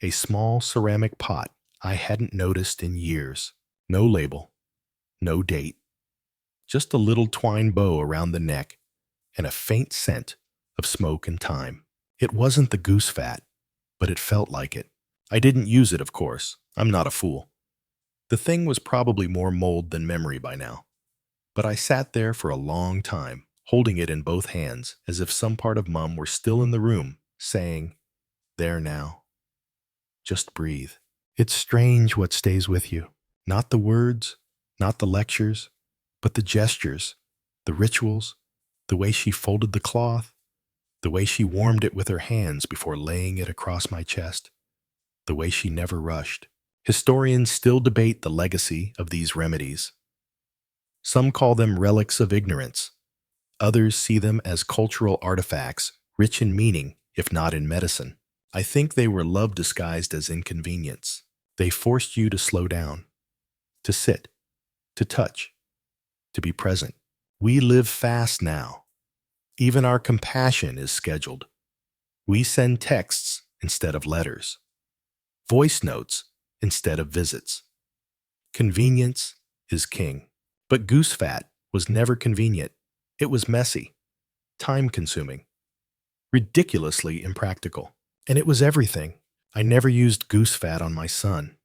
a small ceramic pot I hadn't noticed in years. No label, no date. Just a little twine bow around the neck and a faint scent of smoke and thyme. It wasn't the goose fat, but it felt like it. I didn't use it, of course. I'm not a fool. The thing was probably more mold than memory by now. But I sat there for a long time, holding it in both hands, as if some part of Mum were still in the room, saying, "There now. Just breathe." It's strange what stays with you. Not the words, Not the lectures, but the gestures, the rituals, the way she folded the cloth, the way she warmed it with her hands before laying it across my chest, the way she never rushed. Historians still debate the legacy of these remedies. Some call them relics of ignorance. Others see them as cultural artifacts, rich in meaning, if not in medicine. I think they were love disguised as inconvenience. They forced you to slow down, to sit, to touch, to be present. We live fast now. Even our compassion is scheduled. We send texts instead of letters, voice notes instead of visits. Convenience is king. But goose fat was never convenient. It was messy, time-consuming, ridiculously impractical. And it was everything. I never used goose fat on my son.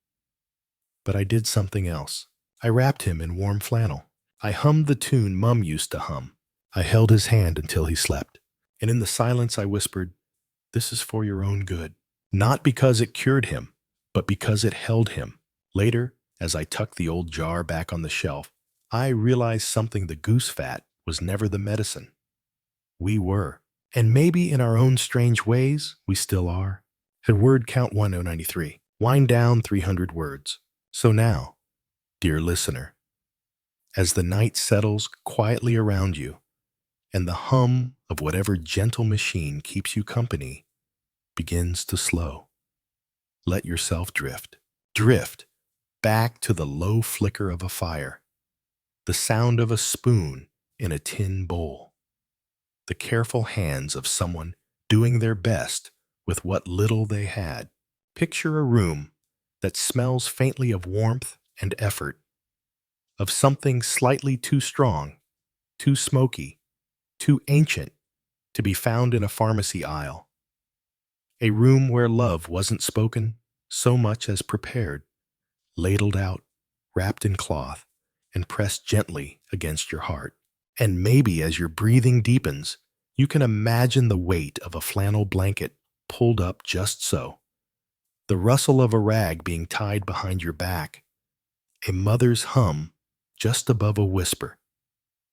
But I did something else. I wrapped him in warm flannel. I hummed the tune Mum used to hum. I held his hand until he slept. And in the silence I whispered, "This is for your own good." Not because it cured him, but because it held him. Later, as I tucked the old jar back on the shelf, I realized something: the goose fat was never the medicine. We were. And maybe in our own strange ways, we still are. At word count 1093, wind down 300 words. So now, dear listener, as the night settles quietly around you, and the hum of whatever gentle machine keeps you company begins to slow, let yourself drift. Drift back to the low flicker of a fire, the sound of a spoon in a tin bowl, the careful hands of someone doing their best with what little they had. Picture a room that smells faintly of warmth and effort, of something slightly too strong, too smoky, too ancient to be found in a pharmacy aisle. A room where love wasn't spoken so much as prepared, ladled out, wrapped in cloth, and pressed gently against your heart. And maybe as your breathing deepens, you can imagine the weight of a flannel blanket pulled up just so, the rustle of a rag being tied behind your back, a mother's hum just above a whisper,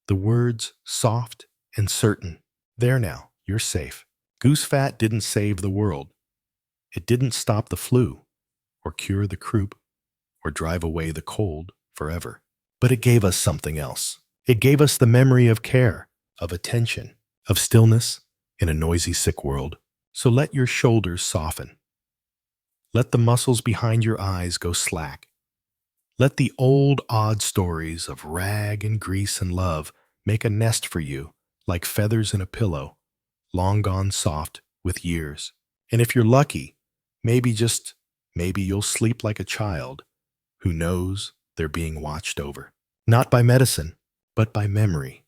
the words soft and certain. There now, you're safe. Goose fat didn't save the world. It didn't stop the flu, or cure the croup, or drive away the cold forever. But it gave us something else. It gave us the memory of care, of attention, of stillness in a noisy, sick world. So let your shoulders soften. Let the muscles behind your eyes go slack. Let the old, odd stories of rag and grease and love make a nest for you, like feathers in a pillow, long gone soft with years. And if you're lucky, maybe you'll sleep like a child who knows they're being watched over. Not by medicine, but by memory.